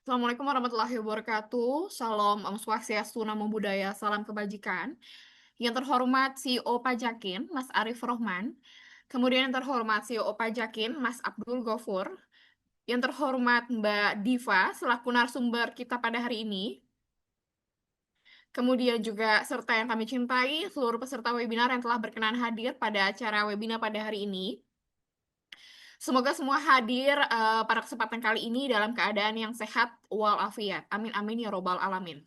Assalamualaikum warahmatullahi wabarakatuh. Salam Om Swastiastu, Namo Buddhaya, salam kebajikan. Yang terhormat CEO Pajakin, Mas Arif Rohman. Kemudian yang terhormat CEO Pajakin, Mas Abdul Gofur. Yang terhormat Mbak Diva, selaku narasumber kita pada hari ini. Kemudian juga serta yang kami cintai, seluruh peserta webinar yang telah berkenan hadir pada acara webinar pada hari ini. Semoga semua hadir pada kesempatan kali ini dalam keadaan yang sehat walafiat. Amin amin ya robbal alamin.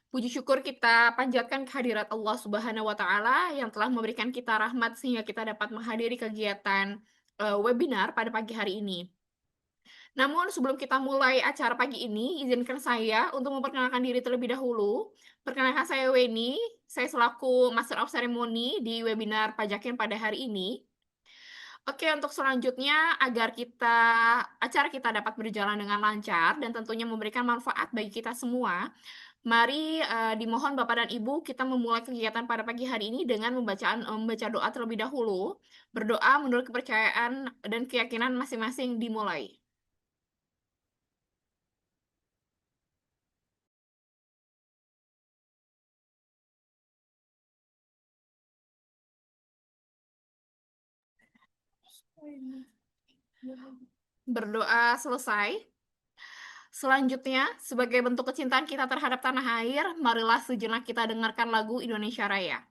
Puji syukur kita panjatkan kehadirat Allah Subhanahu wa taala yang telah memberikan kita rahmat sehingga kita dapat menghadiri kegiatan webinar pada pagi hari ini. Namun sebelum kita mulai acara pagi ini, izinkan saya untuk memperkenalkan diri terlebih dahulu. Perkenalkan saya Weni, saya selaku Master of Ceremony di webinar Pajakin pada hari ini. Oke, untuk selanjutnya agar acara kita dapat berjalan dengan lancar dan tentunya memberikan manfaat bagi kita semua, mari dimohon Bapak dan Ibu kita memulai kegiatan pada pagi hari ini dengan membaca doa terlebih dahulu. Berdoa menurut kepercayaan dan keyakinan masing-masing dimulai. Berdoa selesai. Selanjutnya, sebagai bentuk kecintaan kita terhadap tanah air, marilah sejenak kita dengarkan lagu Indonesia Raya.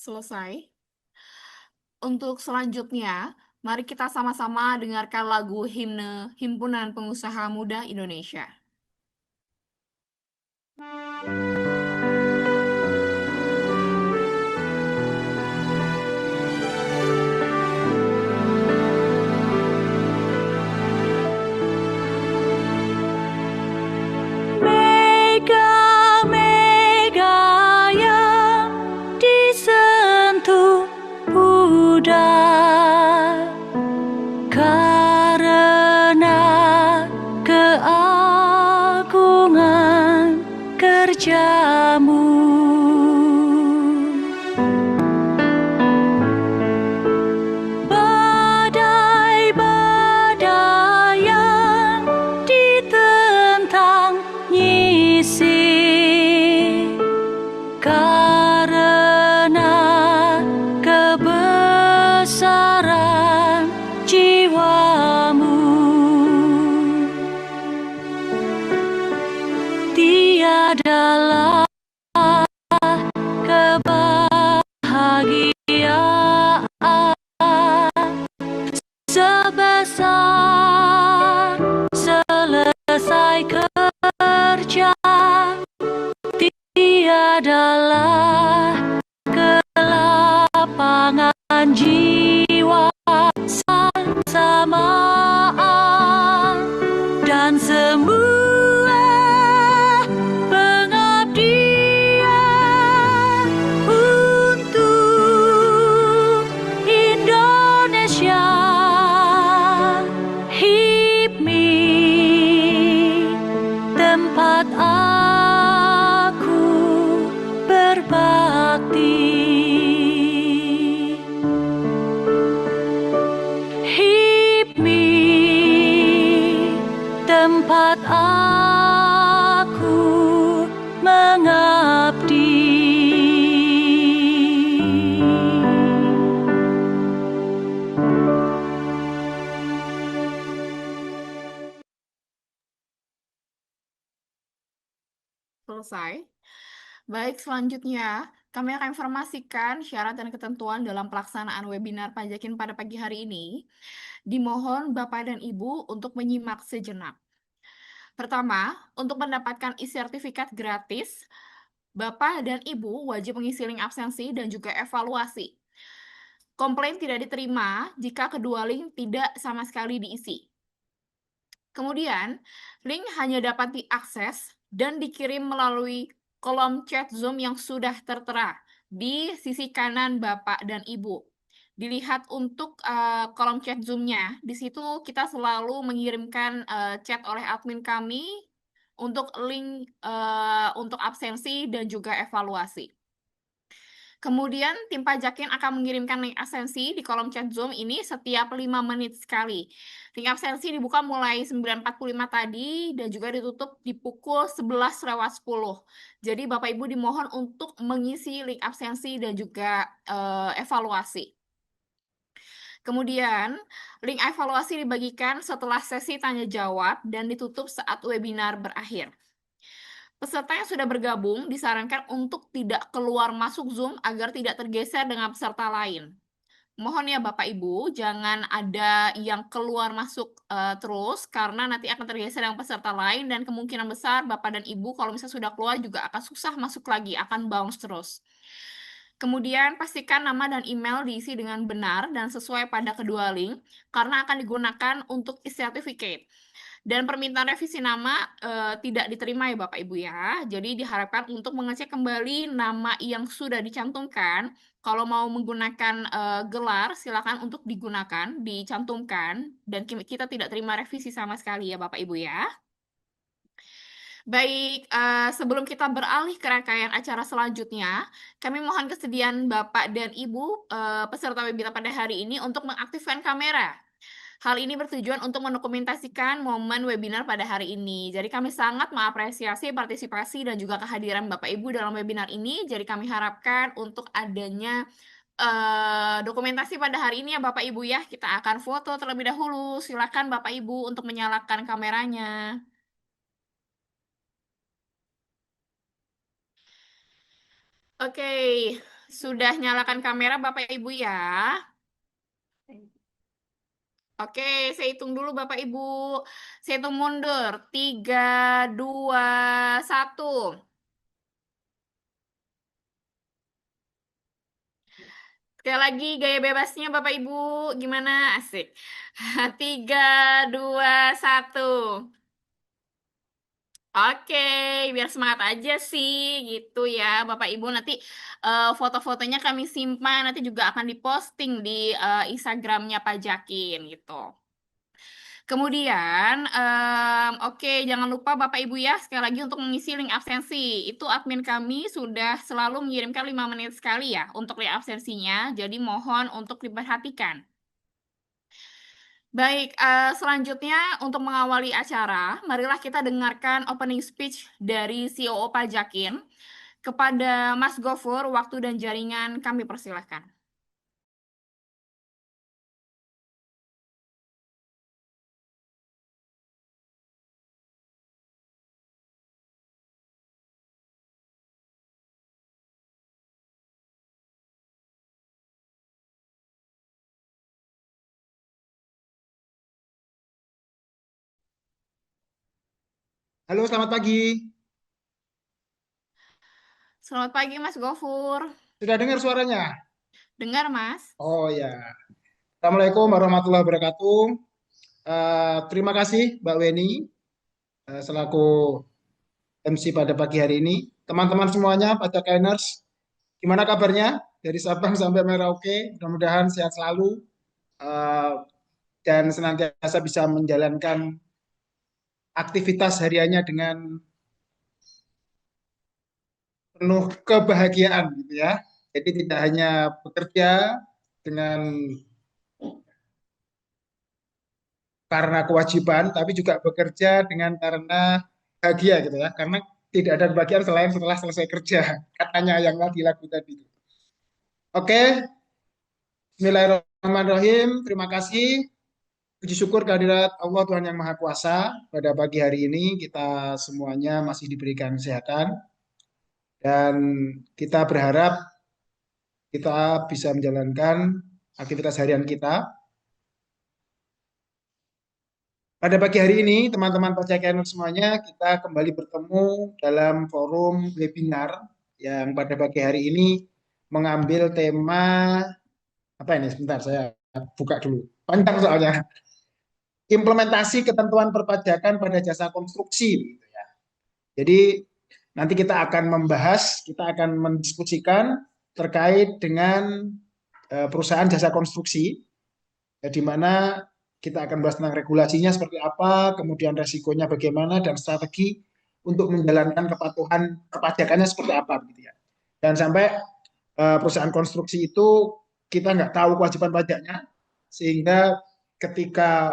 Selesai. Untuk selanjutnya, mari kita sama-sama dengarkan lagu himne Himpunan Pengusaha Muda Indonesia. Mega-mega yang disentuh Buddha karena keagungan kerjamu. Badai-badai yang ditentang nyisi karena kebesaran jiwamu. Tiadalah kebahagiaan sebesar selesai kerja. Tiadalah kelapangan jiwa sama berbakti. HIPMI, tempat aku mengabdi. Selesai. Baik, selanjutnya kami akan informasikan syarat dan ketentuan dalam pelaksanaan webinar Pajakin pada pagi hari ini. Dimohon Bapak dan Ibu untuk menyimak sejenak. Pertama, untuk mendapatkan e-sertifikat gratis, Bapak dan Ibu wajib mengisi link absensi dan juga evaluasi. Komplain tidak diterima jika kedua link tidak sama sekali diisi. Kemudian, link hanya dapat diakses dan dikirim melalui kolom chat Zoom yang sudah tertera di sisi kanan Bapak dan Ibu. Dilihat untuk kolom chat Zoom-nya. Di situ kita selalu mengirimkan chat oleh admin kami untuk link untuk absensi dan juga evaluasi. Kemudian tim pajakin akan mengirimkan link absensi di kolom chat Zoom ini setiap 5 menit sekali. Link absensi dibuka mulai 9.45 tadi dan juga ditutup di pukul 11:10. Jadi Bapak Ibu dimohon untuk mengisi link absensi dan juga evaluasi. Kemudian, link evaluasi dibagikan setelah sesi tanya jawab dan ditutup saat webinar berakhir. Peserta yang sudah bergabung disarankan untuk tidak keluar masuk Zoom agar tidak tergeser dengan peserta lain. Mohon ya Bapak Ibu, jangan ada yang keluar masuk terus karena nanti akan tergeser dengan peserta lain dan kemungkinan besar Bapak dan Ibu kalau misalnya sudah keluar juga akan susah masuk lagi, akan bounce terus. Kemudian pastikan nama dan email diisi dengan benar dan sesuai pada kedua link karena akan digunakan untuk e-certificate. Dan permintaan revisi nama tidak diterima ya Bapak Ibu ya. Jadi diharapkan untuk mengecek kembali nama yang sudah dicantumkan. Kalau mau menggunakan gelar, silakan untuk digunakan, dicantumkan. Dan kita tidak terima revisi sama sekali ya Bapak Ibu ya. Baik, sebelum kita beralih ke rangkaian acara selanjutnya, kami mohon kesediaan Bapak dan Ibu peserta webinar pada hari ini untuk mengaktifkan kamera. Hal ini bertujuan untuk mendokumentasikan momen webinar pada hari ini. Jadi kami sangat mengapresiasi partisipasi dan juga kehadiran Bapak Ibu dalam webinar ini. Jadi kami harapkan untuk adanya dokumentasi pada hari ini ya Bapak Ibu ya. Kita akan foto terlebih dahulu. Silakan Bapak Ibu untuk menyalakan kameranya. Oke, sudah nyalakan kamera Bapak Ibu ya. Oke, saya hitung dulu Bapak Ibu. Saya hitung mundur. 3, 2, 1. Sekali lagi gaya bebasnya Bapak Ibu. Gimana? Asik. 3, 2, 1. Oke, biar semangat aja sih gitu ya Bapak Ibu. Nanti foto-fotonya kami simpan. Nanti juga akan diposting di Instagramnya Pajakin gitu. Kemudian, oke, jangan lupa Bapak Ibu ya, sekali lagi untuk mengisi link absensi. Itu admin kami sudah selalu mengirimkan 5 menit sekali ya untuk link absensinya, jadi mohon untuk diperhatikan. Baik, selanjutnya untuk mengawali acara, marilah kita dengarkan opening speech dari COO Pajakin. Kepada Mas Gofur, waktu dan jaringan kami persilahkan. Halo, selamat pagi. Selamat pagi Mas Gofur. Sudah dengar suaranya? Dengar Mas? Oh ya. Assalamualaikum warahmatullahi wabarakatuh. Terima kasih Mbak Weni selaku MC pada pagi hari ini. Teman-teman semuanya, pada Kainers, gimana kabarnya? Dari Sabang sampai Merauke, mudah-mudahan sehat selalu eh, dan senantiasa bisa menjalankan aktivitas hariannya dengan penuh kebahagiaan gitu ya. Jadi tidak hanya bekerja dengan karena kewajiban, tapi juga bekerja dengan karena bahagia gitu ya. Karena tidak ada kebahagiaan selain setelah selesai kerja. Katanya yang lagi lagu tadi. Oke, Bismillahirrahmanirrahim. Terima kasih. Puji syukur kehadirat Allah Tuhan Yang Maha Kuasa. Pada pagi hari ini kita semuanya masih diberikan kesehatan dan kita berharap kita bisa menjalankan aktivitas harian kita. Pada pagi hari ini, teman-teman Pajakener semuanya, kita kembali bertemu dalam forum webinar yang pada pagi hari ini mengambil tema apa ini? Sebentar, saya buka dulu. Panjang soalnya. Implementasi ketentuan perpajakan pada jasa konstruksi. Gitu ya. Jadi nanti kita akan membahas, kita akan mendiskusikan terkait dengan perusahaan jasa konstruksi, di mana kita akan bahas tentang regulasinya seperti apa, kemudian resikonya bagaimana, dan strategi untuk menjalankan kepatuhan perpajakannya seperti apa. Gitu ya. Dan sampai perusahaan konstruksi itu kita nggak tahu kewajiban pajaknya, sehingga ketika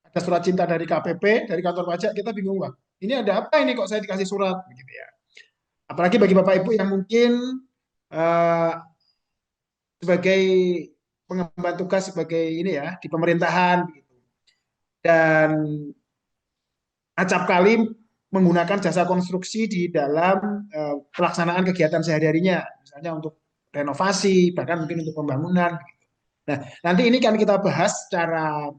ada surat cinta dari KPP, dari kantor pajak, kita bingung, Pak. Ini ada apa ini kok saya dikasih surat? Gitu ya. Apalagi bagi Bapak Ibu yang mungkin uh, sebagai pengemban tugas sebagai ini ya di pemerintahan gitu. Dan acap kali menggunakan jasa konstruksi di dalam pelaksanaan kegiatan sehari-harinya, misalnya untuk renovasi, bahkan mungkin untuk pembangunan. Nah, nanti ini kan kita bahas secara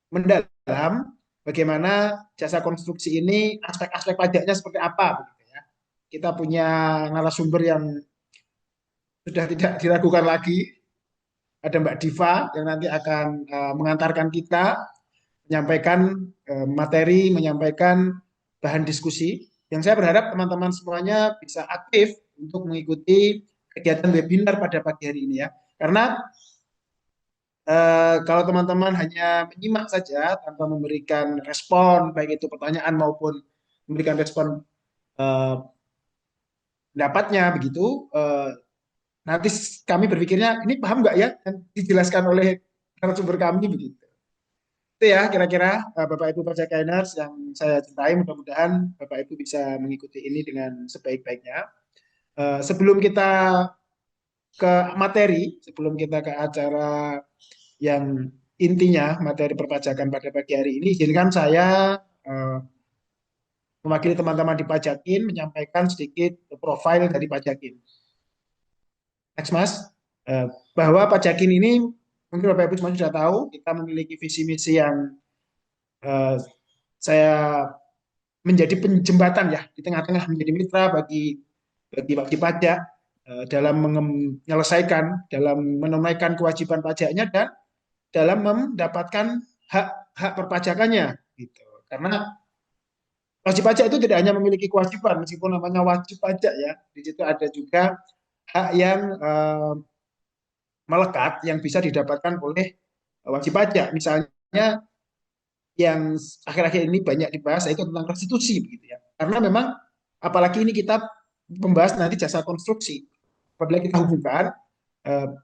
mendalam bagaimana jasa konstruksi ini aspek-aspek pajaknya seperti apa begitu ya. Kita punya narasumber yang sudah tidak diragukan lagi. Ada Mbak Diva yang nanti akan mengantarkan kita menyampaikan materi, menyampaikan bahan diskusi. Yang saya berharap teman-teman semuanya bisa aktif untuk mengikuti kegiatan webinar pada pagi hari ini ya. Karena kalau teman-teman hanya menyimak saja tanpa memberikan respon, baik itu pertanyaan maupun memberikan respon eh, pendapatnya begitu, nanti kami berpikirnya ini paham nggak ya? Dan dijelaskan oleh narasumber kami begitu. Itu ya kira-kira Bapak Ibu Pajakaners yang saya cintai, mudah-mudahan Bapak Ibu bisa mengikuti ini dengan sebaik-baiknya. Sebelum kita ke materi, sebelum kita ke acara yang intinya materi perpajakan pada pagi hari ini, izinkan saya eh, mewakili teman-teman di Pajakin menyampaikan sedikit profil dari Pajakin. Next, Mas. Eh, bahwa Pajakin ini mungkin Bapak Ibu semua sudah tahu, kita memiliki visi misi yang eh, saya menjadi penjembatan ya di tengah-tengah, menjadi mitra bagi wajib pajak dalam menyelesaikan, dalam menunaikan kewajiban pajaknya dan dalam mendapatkan hak perpajakannya gitu. Karena wajib pajak itu tidak hanya memiliki kewajiban, meskipun namanya wajib pajak ya, di situ ada juga hak yang melekat yang bisa didapatkan oleh wajib pajak. Misalnya yang akhir-akhir ini banyak dibahas yaitu tentang restitusi begitu ya. Karena memang apalagi ini kita membahas nanti jasa konstruksi. Apabila kita hubungkan,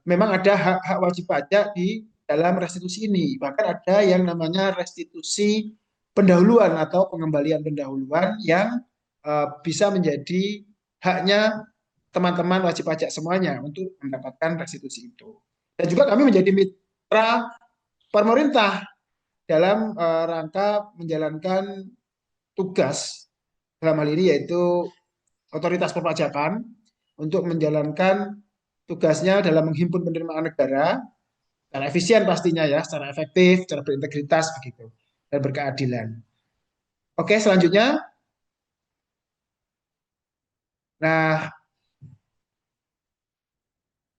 memang ada hak-hak wajib pajak di dalam restitusi ini. Bahkan ada yang namanya restitusi pendahuluan atau pengembalian pendahuluan yang bisa menjadi haknya teman-teman wajib pajak semuanya untuk mendapatkan restitusi itu. Dan juga kami menjadi mitra pemerintah dalam rangka menjalankan tugas dalam hal ini yaitu otoritas perpajakan untuk menjalankan tugasnya dalam menghimpun penerimaan negara secara efisien pastinya ya, secara efektif, secara berintegritas begitu dan berkeadilan. Oke, selanjutnya. Nah,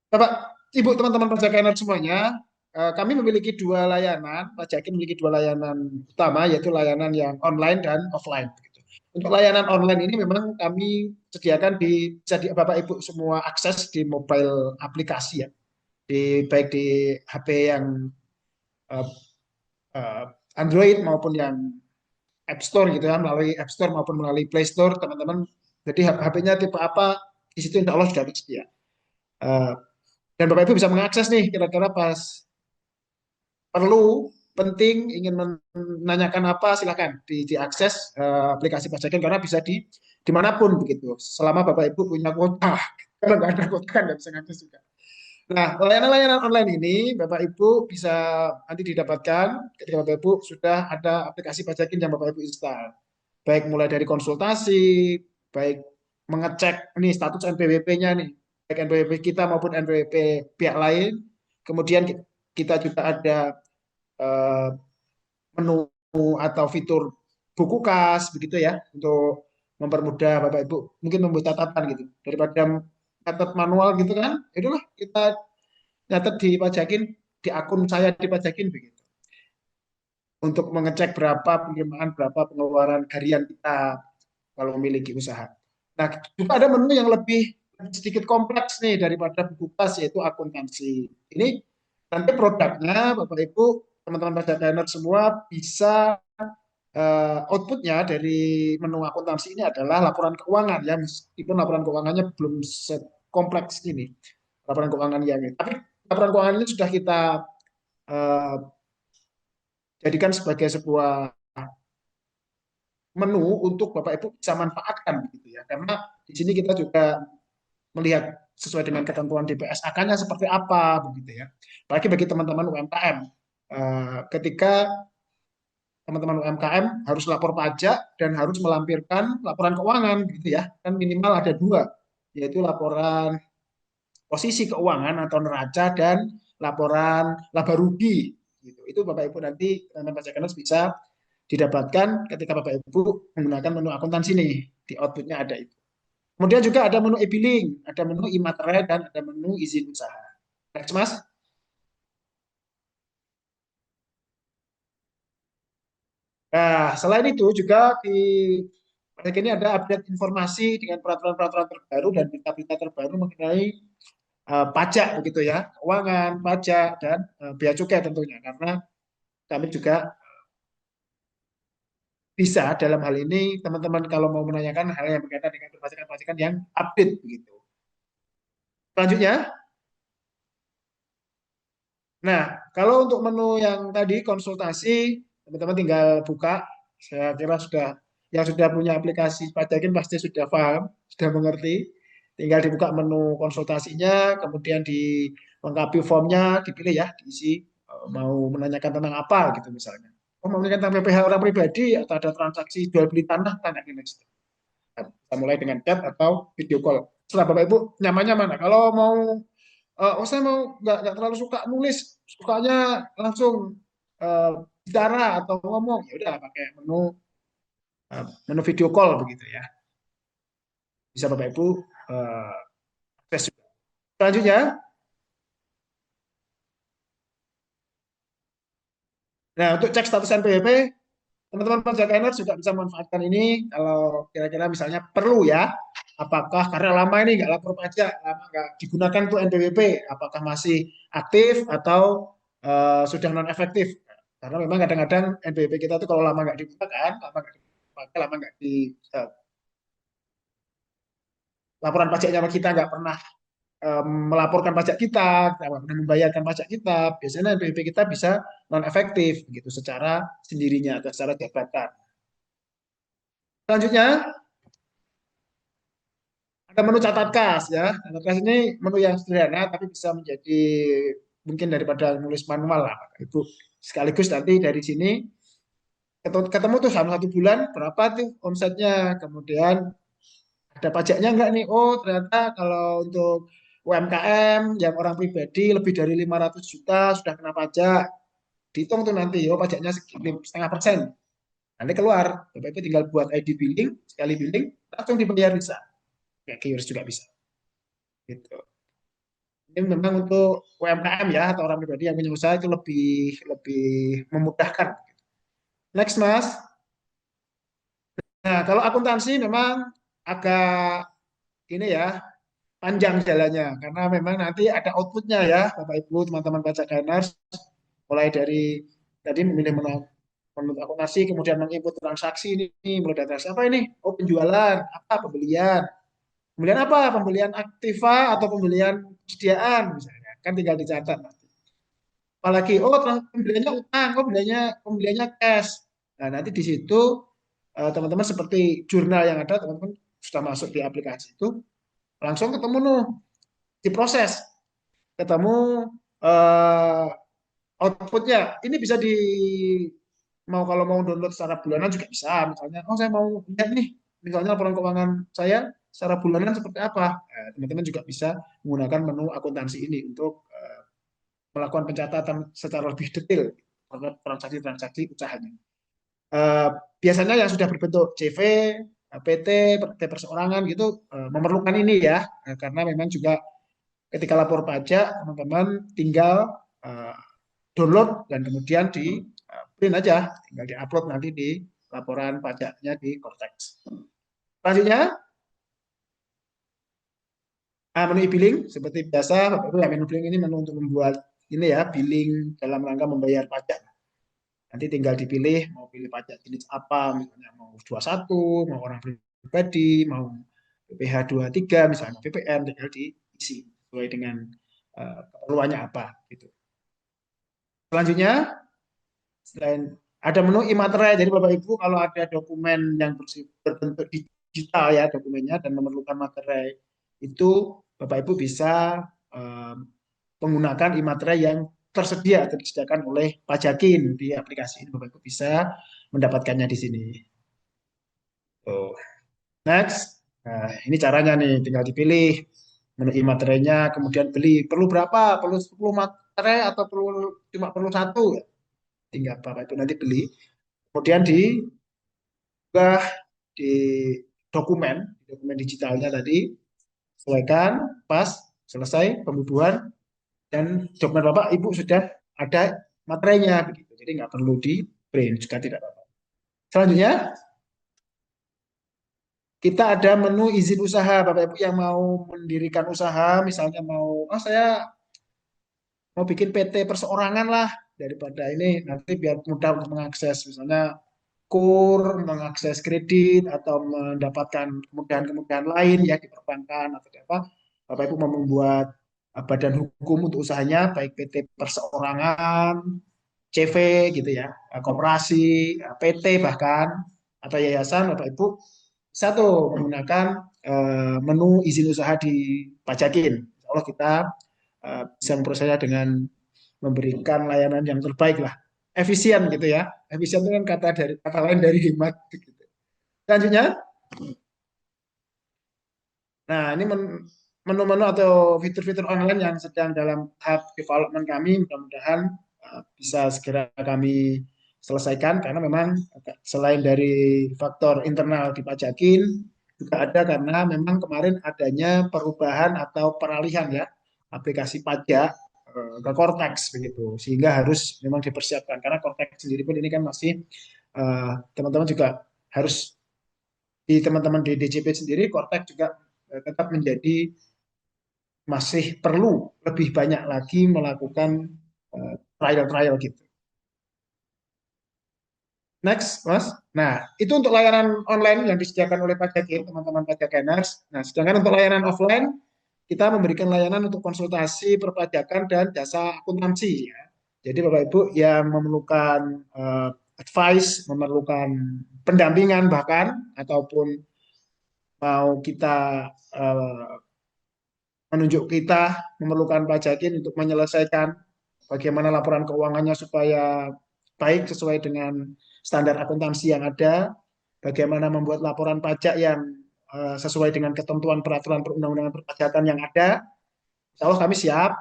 Bapak, Ibu, teman-teman pajakener semuanya, kami memiliki dua layanan, Pajakin memiliki dua layanan utama, yaitu layanan yang online dan offline. Begitu. Untuk layanan online ini memang kami sediakan bisa di Bapak Ibu semua akses di mobile aplikasi ya, baik di HP yang uh, uh, Android maupun yang App Store gitu ya, melalui App Store maupun melalui Play Store, teman-teman Jadi HP-nya tipe apa, di situ insya Allah sudah tersedia. Eh, dan Bapak Ibu bisa mengakses nih, kira-kira pas perlu, penting, ingin menanyakan apa, silakan diakses aplikasi Pajakin karena bisa dimanapun begitu. Selama Bapak Ibu punya kuota. Kalau nggak ada kuota kan nggak bisa ngakses juga. Nah, layanan-layanan online ini Bapak Ibu bisa nanti didapatkan ketika Bapak Ibu sudah ada aplikasi Pajakin yang Bapak Ibu install. Baik mulai dari konsultasi, baik mengecek ini status NPWP-nya nih, baik NPWP kita maupun NPWP pihak lain. Kemudian kita juga ada eh, menu atau fitur buku kas begitu ya untuk mempermudah Bapak Ibu mungkin membuat catatan gitu daripada catat manual gitu kan. Itulah kita nyatet dipajakin di akun saya dipajakin begitu untuk mengecek berapa penerimaan berapa pengeluaran harian kita kalau memiliki usaha. Nah, juga ada menu yang lebih sedikit kompleks nih daripada buku kas yaitu akuntansi. Ini nanti produknya Bapak Ibu teman-teman pajak planner semua bisa outputnya dari menu akuntansi ini adalah laporan keuangan ya meskipun laporan keuangannya belum sekompleks ini laporan keuangan yang ini. Tapi laporan keuangan ini sudah kita uh, jadikan sebagai sebuah menu untuk Bapak Ibu bisa manfaatkan begitu ya karena di sini kita juga melihat sesuai dengan ketentuan DPSAK-nya seperti apa begitu ya. Apalagi bagi teman-teman UMKM ketika teman-teman UMKM harus lapor pajak dan harus melampirkan laporan keuangan gitu ya. Kan minimal ada dua, yaitu laporan posisi keuangan atau neraca dan laporan laba rugi. Gitu. Itu Bapak Ibu nanti teman-teman pajak bisa didapatkan ketika Bapak Ibu menggunakan menu akuntansi nih. Di outputnya ada itu. Kemudian juga ada menu e-billing, ada menu e-materai, dan ada menu izin usaha. Next, Mas. Nah, selain itu juga di proyek ini ada update informasi dengan peraturan-peraturan terbaru dan berita-berita terbaru mengenai pajak begitu ya, keuangan, pajak dan bea cukai tentunya karena kami juga bisa dalam hal ini teman-teman kalau mau menanyakan hal yang berkaitan dengan perpajakan-perpajakan yang update begitu. Selanjutnya, nah kalau untuk menu yang tadi konsultasi teman-teman tinggal buka. Saya kira sudah yang sudah punya aplikasi Pajakin pasti sudah paham, sudah mengerti. Tinggal dibuka menu konsultasinya, kemudian dilengkapi formnya, dipilih ya, diisi mau menanyakan tentang apa gitu misalnya. Oh, mau menanyakan tentang PPh orang pribadi atau ada transaksi jual beli tanah, tanyakan next. Kita mulai dengan chat atau video call. Setelah Bapak Ibu nyamannya mana? Kalau mau oh saya mau nggak terlalu suka nulis, sukanya langsung bicara atau ngomong, ya udah pakai menu video call begitu ya. Bisa Bapak Ibu akses juga. Selanjutnya, nah untuk cek status NPWP, teman-teman pajak planner juga bisa manfaatkan ini kalau kira-kira misalnya perlu ya. Apakah karena lama ini nggak lapor pajak, lama nggak digunakan untuk NPWP, apakah masih aktif atau sudah non efektif? Karena memang kadang-kadang NPWP kita tuh kalau lama nggak digunakan, lama nggak dipakai, lama nggak di laporan pajaknya kita nggak pernah melaporkan pajak kita, nggak pernah membayarkan pajak kita, biasanya NPWP kita bisa non efektif gitu secara sendirinya atau secara jabatan. Selanjutnya ada menu catat kas ya. Catat kas ini menu yang sederhana tapi bisa menjadi mungkin daripada nulis manual lah. Itu sekaligus nanti dari sini ketemu tuh selama 1 bulan berapa tuh omsetnya, kemudian ada pajaknya enggak nih? Oh ternyata kalau untuk UMKM yang orang pribadi lebih dari 500 juta sudah kena pajak. Dihitung tuh nanti, oh pajaknya segini, 0,5%. Nanti keluar, Bapak Ibu tinggal buat ID billing, sekali billing, langsung dibayar bisa. Kayak QRIS juga bisa. Gitu. Ini memang untuk UMKM ya atau orang pribadi yang punya usaha itu lebih lebih memudahkan. Next Mas. Nah kalau akuntansi memang agak ini ya panjang jalannya karena memang nanti ada outputnya ya Bapak Ibu teman-teman pajak diners mulai dari tadi memilih menu menurut akuntansi, kemudian menginput transaksi ini, mulai dari transaksi apa ini? Oh, penjualan, apa pembelian. Pembelian apa? Pembelian aktiva atau pembelian persediaan misalnya. Kan tinggal dicatat. Apalagi, oh pembeliannya utang, oh pembeliannya cash. Nah, nanti di situ teman-teman seperti jurnal yang ada, teman-teman sudah masuk di aplikasi itu, langsung ketemu nuh, diproses, ketemu eh, outputnya. Ini bisa mau kalau mau download secara bulanan juga bisa. Misalnya, oh saya mau lihat nih, misalnya laporan keuangan saya secara bulanan seperti apa. Teman-teman juga bisa menggunakan menu akuntansi ini untuk melakukan pencatatan secara lebih detail terhadap transaksi-transaksi usahanya. Eh, Biasanya yang sudah berbentuk CV, PT, PT perseorangan gitu memerlukan ini ya, karena memang juga ketika lapor pajak teman-teman tinggal eh, download dan kemudian di print aja, tinggal diupload nanti di laporan pajaknya di Cortex. Selanjutnya, menu e-billing seperti biasa, Bapak Ibu, ya, menu billing ini menu untuk membuat ini ya, billing dalam rangka membayar pajak. Nanti tinggal dipilih mau pilih pajak jenis apa, misalnya mau 21, mau orang pribadi, mau PPh 23, misalnya PPN, tinggal diisi sesuai dengan keperluannya apa gitu. Selanjutnya, selain ada menu e-materai, jadi Bapak Ibu kalau ada dokumen yang berbentuk digital ya dokumennya dan memerlukan materai itu Bapak Ibu bisa menggunakan e-materai yang tersedia atau disediakan oleh Pajakin di aplikasi ini. Bapak Ibu bisa mendapatkannya di sini. Oh. Next, nah, ini caranya nih, tinggal dipilih menu e-materainya, kemudian beli. Perlu berapa? Perlu 10 materai atau cuma perlu satu? Tinggal Bapak Ibu nanti beli. Kemudian diunggah di dokumen digitalnya tadi, sesuaikan, pas, selesai pembubuhan, dan dokumen Bapak Ibu sudah ada materainya begitu. Jadi nggak perlu di print juga tidak apa-apa. Selanjutnya kita ada menu izin usaha. Bapak Ibu yang mau mendirikan usaha, misalnya oh saya mau bikin PT perseorangan lah, daripada ini nanti biar mudah untuk mengakses misalnya kur, mengakses kredit atau mendapatkan kemudahan-kemudahan lain ya di perbankan atau di apa. Bapak Ibu mau membuat badan hukum untuk usahanya baik PT perseorangan, CV gitu ya, koperasi, PT bahkan atau yayasan, Bapak Ibu bisa tuh menggunakan menu izin usaha di Pajakin. Insya Allah kita bisa memprosesnya dengan memberikan layanan yang terbaik lah, efisien gitu ya. Efisien itu kan kata lain dari hemat gitu. Selanjutnya, nah ini menu-menu atau fitur-fitur online yang sedang dalam tahap development kami, mudah-mudahan bisa segera kami selesaikan karena memang selain dari faktor internal dipajakin juga ada karena memang kemarin adanya perubahan atau peralihan ya aplikasi pajak ke Cortex begitu sehingga harus memang dipersiapkan karena Cortex sendiri pun ini kan masih teman-teman juga harus di teman-teman di DJP sendiri Cortex juga tetap menjadi masih perlu lebih banyak lagi melakukan trial-trial gitu. Next, Mas. Nah, itu untuk layanan online yang disediakan oleh Pajakin, teman-teman Pajakaners. Nah, sedangkan untuk layanan offline, kita memberikan layanan untuk konsultasi perpajakan dan jasa akuntansi. Ya. Jadi Bapak Ibu yang memerlukan advice, memerlukan pendampingan bahkan, ataupun mau kita menunjuk kita memerlukan pajakin untuk menyelesaikan bagaimana laporan keuangannya supaya baik sesuai dengan standar akuntansi yang ada, bagaimana membuat laporan pajak yang sesuai dengan ketentuan peraturan perundang-undangan perpajakan yang ada. Insya Allah kami siap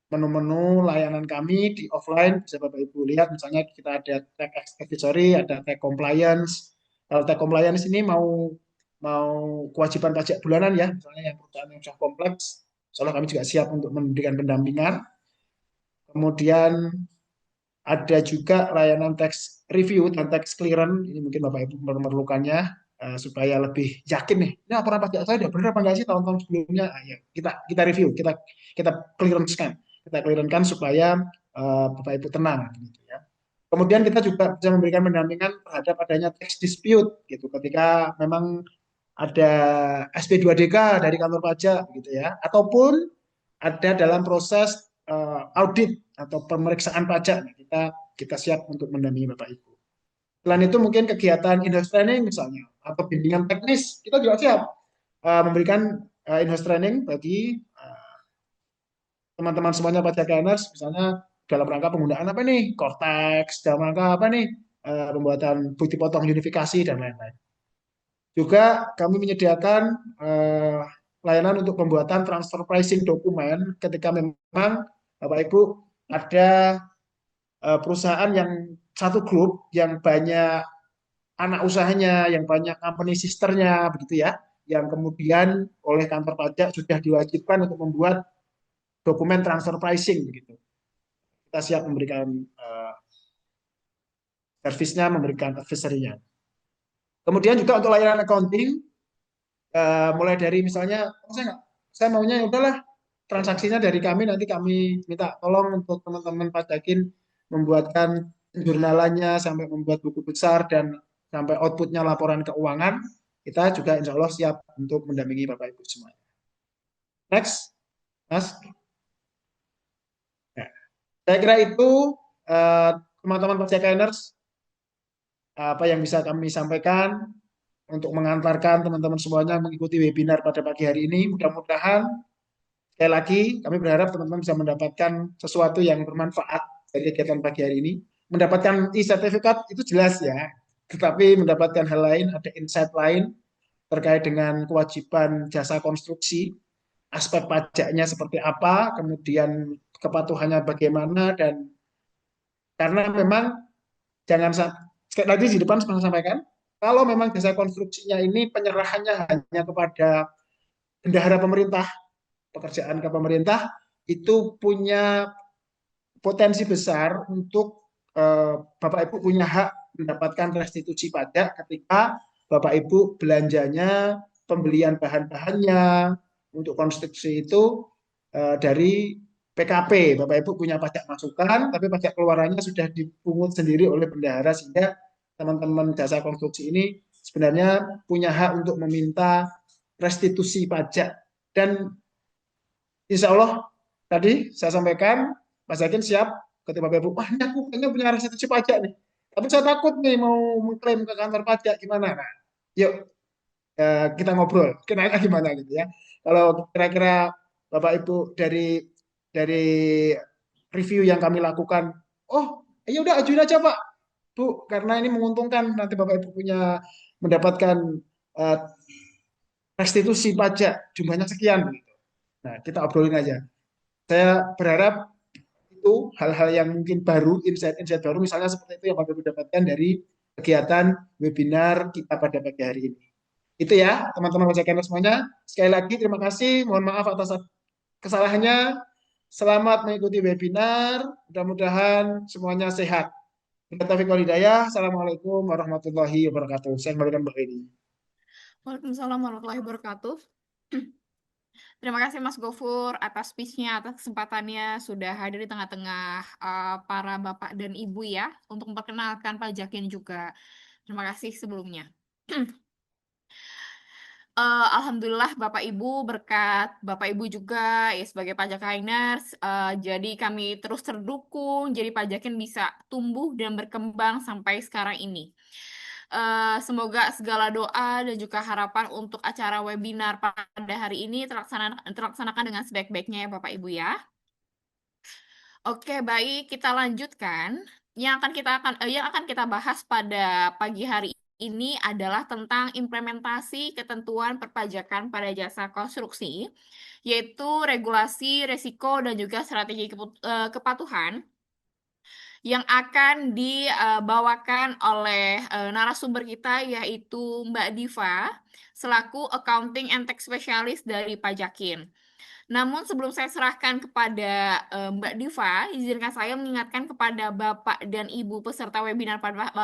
menu-menu layanan kami di offline bisa Bapak Ibu lihat misalnya kita ada tax advisory, ada tax compliance. Kalau tax compliance ini mau mau kewajiban pajak bulanan ya, misalnya yang perusahaan yang sudah kompleks, insya Allah kami juga siap untuk memberikan pendampingan. Kemudian ada juga layanan tax review dan tax clearance, ini mungkin Bapak Ibu memerlukannya supaya lebih yakin nih, ini laporan pajak saya udah benar apa enggak sih tahun-tahun sebelumnya? Ya, kita review, kita clearance kan, kita clearance kan supaya Bapak Ibu tenang gitu ya. Kemudian kita juga bisa memberikan pendampingan terhadap adanya tax dispute gitu ketika memang ada SP2DK dari kantor pajak gitu ya, ataupun ada dalam proses audit atau pemeriksaan pajak, kita siap untuk mendampingi Bapak Ibu. Selain itu mungkin kegiatan in-house training misalnya atau bimbingan teknis, kita juga siap memberikan in-house training bagi teman-teman semuanya pajak planners, misalnya dalam rangka penggunaan apa nih, Cortex, dalam rangka apa nih, pembuatan bukti potong unifikasi dan lain-lain. Juga kami menyediakan eh, layanan untuk pembuatan transfer pricing dokumen ketika memang Bapak Ibu ada perusahaan yang satu grup yang banyak anak usahanya, yang banyak company sisternya, begitu ya, yang kemudian oleh kantor pajak sudah diwajibkan untuk membuat dokumen transfer pricing, begitu. Kita siap memberikan servisnya, memberikan advisory-nya. Kemudian juga untuk layanan accounting, mulai dari misalnya, saya maunya ya udahlah transaksinya dari kami, nanti kami minta tolong untuk teman-teman pajakin membuatkan jurnalannya sampai membuat buku besar dan sampai outputnya laporan keuangan, kita juga insya Allah siap untuk mendampingi Bapak Ibu semuanya. Next, Mas. Ya. Saya kira itu teman-teman pajakiners apa yang bisa kami sampaikan untuk mengantarkan teman-teman semuanya mengikuti webinar pada pagi hari ini. Mudah-mudahan sekali lagi kami berharap teman-teman bisa mendapatkan sesuatu yang bermanfaat dari kegiatan pagi hari ini. Mendapatkan e-sertifikat itu jelas ya, tetapi mendapatkan hal lain, ada insight lain terkait dengan kewajiban jasa konstruksi, aspek pajaknya seperti apa, kemudian kepatuhannya bagaimana, dan karena memang jangan sekali lagi di depan saya sampaikan, kalau memang jasa konstruksinya ini penyerahannya hanya kepada bendahara pemerintah, pekerjaan ke pemerintah, itu punya potensi besar untuk Bapak Ibu punya hak mendapatkan restitusi pajak ketika Bapak Ibu belanjanya, pembelian bahan-bahannya untuk konstruksi itu dari PKP. Bapak Ibu punya pajak masukan, tapi pajak keluarannya sudah dipungut sendiri oleh bendahara, sehingga teman-teman jasa konstruksi ini sebenarnya punya hak untuk meminta restitusi pajak. Dan insya Allah tadi saya sampaikan, Mas Zakin siap ketika Bapak Ibu, wah ini aku kayaknya punya restitusi pajak nih. Tapi saya takut nih mau mengklaim ke kantor pajak gimana. Nah, yuk kita ngobrol, kenanya gimana gitu ya. Kalau kira-kira Bapak Ibu dari review yang kami lakukan, oh ya udah ajuin aja Pak, Bu, karena ini menguntungkan nanti Bapak Ibu punya mendapatkan uh, restitusi pajak jumlahnya sekian. Gitu. Nah, kita obrolin aja. Saya berharap itu hal-hal yang mungkin baru, insight-insight baru, misalnya seperti itu yang Bapak Ibu dapatkan dari kegiatan webinar kita pada pagi hari ini. Itu ya, teman-teman bacakan semuanya. Sekali lagi terima kasih, mohon maaf atas kesalahannya. Selamat mengikuti webinar, mudah-mudahan semuanya sehat. Kita Taufik Walhidayah. Assalamualaikum warahmatullahi wabarakatuh. Saya kembalikan Mbak Edi. Waalaikumsalam warahmatullahi wabarakatuh. Terima kasih Mas Gofur atas speech-nya, atas kesempatannya sudah hadir di tengah-tengah para bapak dan ibu ya, untuk memperkenalkan pajakin juga. Terima kasih sebelumnya. Alhamdulillah Bapak Ibu berkat Bapak Ibu juga ya sebagai pajakiners, jadi kami terus terdukung, jadi pajakin bisa tumbuh dan berkembang sampai sekarang ini. Semoga segala doa dan juga harapan untuk acara webinar pada hari ini terlaksanakan dengan sebaik-baiknya ya Bapak Ibu ya. Oke, baik, kita lanjutkan. Yang akan kita bahas pada pagi hari ini adalah tentang implementasi ketentuan perpajakan pada jasa konstruksi, yaitu regulasi, resiko, dan juga strategi kepatuhan yang akan dibawakan oleh narasumber kita, yaitu Mbak Diva, selaku Accounting and Tax Specialist dari Pajakin. Namun sebelum saya serahkan kepada Mbak Diva, izinkan saya mengingatkan kepada Bapak dan Ibu peserta webinar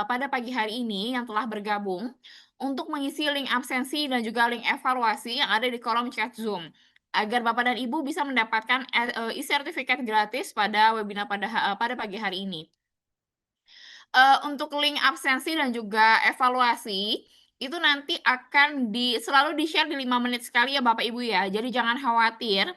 pada pagi hari ini yang telah bergabung untuk mengisi link absensi dan juga link evaluasi yang ada di kolom chat Zoom, agar Bapak dan Ibu bisa mendapatkan e-sertifikat gratis pada webinar pada pagi hari ini. Untuk link absensi dan juga evaluasi itu nanti akan selalu di-share di 5 menit sekali ya Bapak Ibu ya. Jadi jangan khawatir.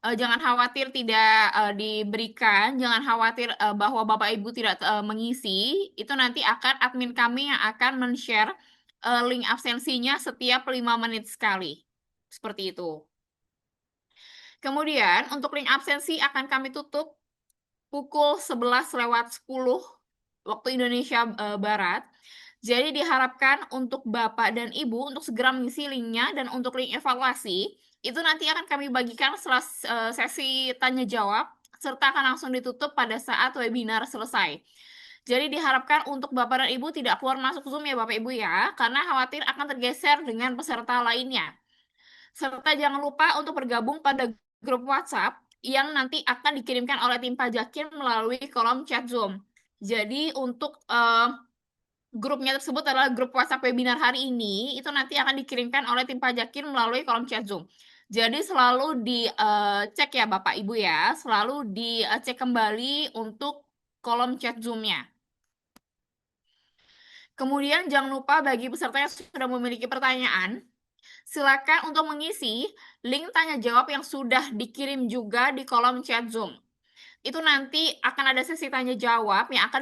Jangan khawatir tidak diberikan, jangan khawatir bahwa Bapak Ibu tidak mengisi. Itu nanti akan admin kami yang akan men-share link absensinya setiap 5 menit sekali. Seperti itu. Kemudian untuk link absensi akan kami tutup pukul 11:10 waktu Indonesia Barat. Jadi diharapkan untuk Bapak dan Ibu untuk segera mengisi linknya, dan untuk link evaluasi itu nanti akan kami bagikan setelah sesi tanya jawab, serta akan langsung ditutup pada saat webinar selesai. Jadi diharapkan untuk Bapak dan Ibu tidak keluar masuk Zoom ya Bapak Ibu ya, karena khawatir akan tergeser dengan peserta lainnya. Serta jangan lupa untuk bergabung pada grup WhatsApp yang nanti akan dikirimkan oleh tim Pajakin melalui kolom chat Zoom. Jadi untuk grupnya tersebut adalah grup WhatsApp webinar hari ini, itu nanti akan dikirimkan oleh tim Pajakin melalui kolom chat Zoom. Jadi selalu dicek ya Bapak Ibu ya, selalu dicek kembali untuk kolom chat Zoom-nya. Kemudian jangan lupa bagi peserta yang sudah memiliki pertanyaan, silakan untuk mengisi link tanya jawab yang sudah dikirim juga di kolom chat Zoom. Itu nanti akan ada sesi tanya jawab yang akan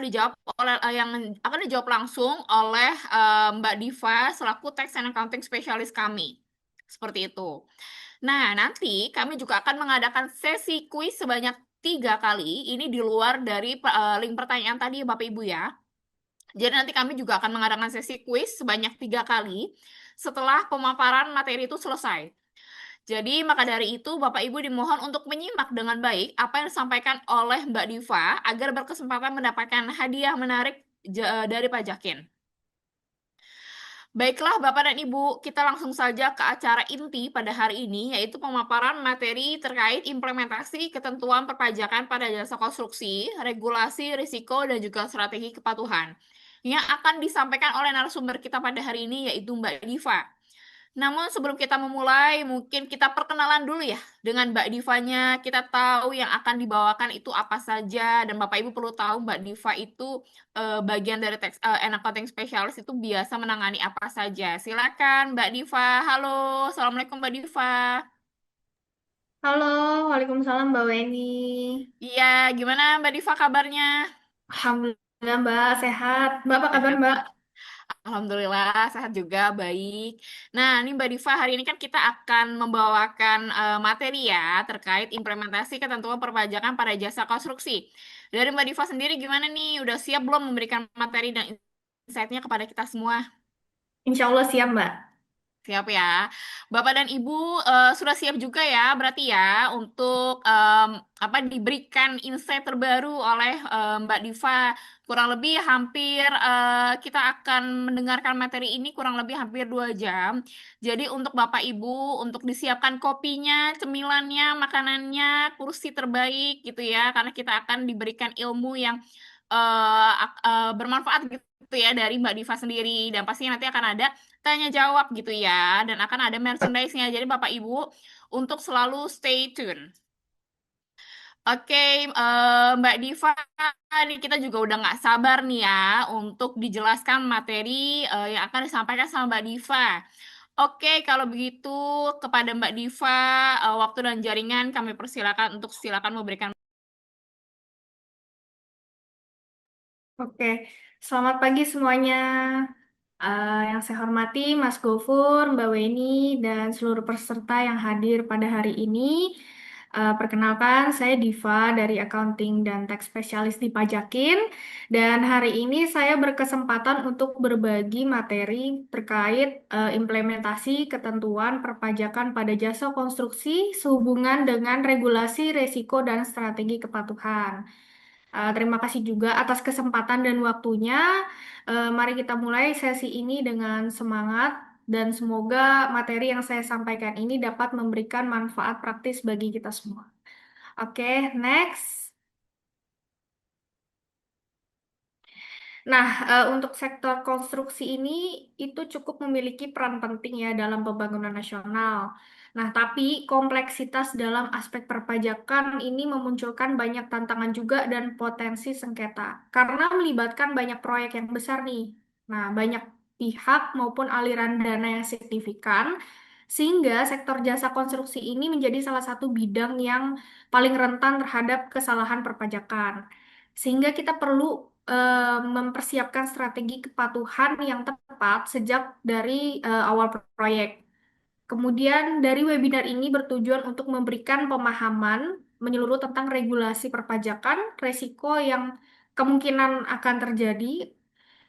dijawab langsung oleh Mbak Diva selaku Tax and Accounting Specialist kami. Seperti itu. Nah, nanti kami juga akan mengadakan sesi kuis sebanyak 3 kali. Ini di luar dari link pertanyaan tadi Bapak Ibu ya. Jadi nanti kami juga akan mengadakan sesi kuis sebanyak 3 kali setelah pemaparan materi itu selesai. Jadi maka dari itu Bapak Ibu dimohon untuk menyimak dengan baik apa yang disampaikan oleh Mbak Diva agar berkesempatan mendapatkan hadiah menarik dari Pajakin. Baiklah Bapak dan Ibu, kita langsung saja ke acara inti pada hari ini, yaitu pemaparan materi terkait implementasi ketentuan perpajakan pada jasa konstruksi, regulasi, risiko, dan juga strategi kepatuhan. Yang akan disampaikan oleh narasumber kita pada hari ini, yaitu Mbak Diva. Namun sebelum kita memulai, mungkin kita perkenalan dulu ya dengan Mbak Divanya. Kita tahu yang akan dibawakan itu apa saja, dan Bapak Ibu perlu tahu Mbak Diva itu bagian dari Tax and Accounting Specialist itu biasa menangani apa saja. Silakan Mbak Diva. Halo, Assalamualaikum Mbak Diva. Halo, Waalaikumsalam Mbak Weni. Iya, gimana Mbak Diva kabarnya? Alhamdulillah Mbak, sehat. Mbak apa kabar Sehat. Mbak? Alhamdulillah sehat juga, baik. Nah, ini Mbak Diva, hari ini kan kita akan membawakan materi ya terkait implementasi ketentuan perpajakan pada jasa konstruksi. Dari Mbak Diva sendiri gimana nih? Udah siap belum memberikan materi dan insight-nya kepada kita semua? Insya Allah siap Mbak. Siap ya. Bapak dan Ibu sudah siap juga ya, berarti ya, untuk apa diberikan insight terbaru oleh Mbak Diva. Kurang lebih hampir kita akan mendengarkan materi ini kurang lebih hampir 2 jam. Jadi untuk Bapak Ibu, untuk disiapkan kopinya, cemilannya, makanannya, kursi terbaik gitu ya, karena kita akan diberikan ilmu yang bermanfaat gitu ya dari Mbak Diva sendiri. Dan pastinya nanti akan ada tanya jawab gitu ya, dan akan ada merchandise-nya. Jadi Bapak Ibu untuk selalu stay tune. Oke, Mbak Diva, nih kita juga udah nggak sabar nih ya untuk dijelaskan materi yang akan disampaikan sama Mbak Diva. Oke, kalau begitu kepada Mbak Diva, waktu dan jaringan kami persilakan untuk silakan memberikan. Oke, selamat pagi semuanya. Yang saya hormati Mas Gofur, Mbak Weni, dan seluruh peserta yang hadir pada hari ini. Perkenalkan, saya Diva dari Accounting dan Tax Specialist di Pajakin. Dan hari ini saya berkesempatan untuk berbagi materi terkait implementasi ketentuan perpajakan pada jasa konstruksi sehubungan dengan regulasi, resiko, dan strategi kepatuhan. Terima kasih juga atas kesempatan dan waktunya. Mari kita mulai sesi ini dengan semangat dan semoga materi yang saya sampaikan ini dapat memberikan manfaat praktis bagi kita semua. Oke, next. Nah, untuk sektor konstruksi ini itu cukup memiliki peran penting ya dalam pembangunan nasional. Nah, tapi kompleksitas dalam aspek perpajakan ini memunculkan banyak tantangan juga dan potensi sengketa karena melibatkan banyak proyek yang besar nih. Nah, banyak pihak maupun aliran dana yang signifikan sehingga sektor jasa konstruksi ini menjadi salah satu bidang yang paling rentan terhadap kesalahan perpajakan. Sehingga kita perlu mempersiapkan strategi kepatuhan yang tepat sejak dari awal proyek. Kemudian dari webinar ini bertujuan untuk memberikan pemahaman menyeluruh tentang regulasi perpajakan, resiko yang kemungkinan akan terjadi,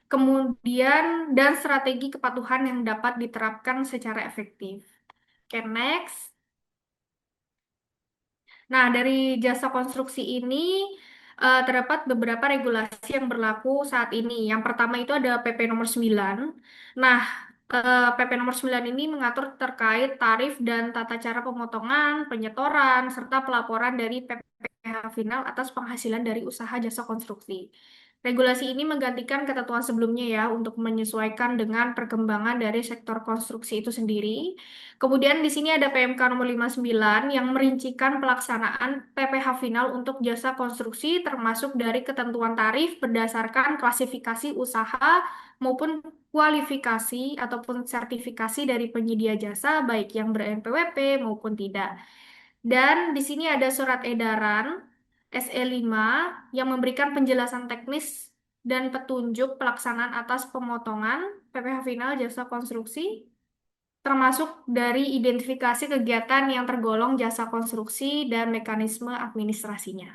kemudian dan strategi kepatuhan yang dapat diterapkan secara efektif. Oke, next. Nah, dari jasa konstruksi ini terdapat beberapa regulasi yang berlaku saat ini. Yang pertama itu ada PP nomor 9. Nah, PP nomor 9 ini mengatur terkait tarif dan tata cara pemotongan, penyetoran, serta pelaporan dari PPh final atas penghasilan dari usaha jasa konstruksi. Regulasi ini menggantikan ketentuan sebelumnya ya untuk menyesuaikan dengan perkembangan dari sektor konstruksi itu sendiri. Kemudian di sini ada PMK nomor 59 yang merincikan pelaksanaan PPh final untuk jasa konstruksi termasuk dari ketentuan tarif berdasarkan klasifikasi usaha maupun kualifikasi ataupun sertifikasi dari penyedia jasa baik yang ber-NPWP maupun tidak. Dan di sini ada surat edaran SE5 yang memberikan penjelasan teknis dan petunjuk pelaksanaan atas pemotongan PPh final jasa konstruksi termasuk dari identifikasi kegiatan yang tergolong jasa konstruksi dan mekanisme administrasinya.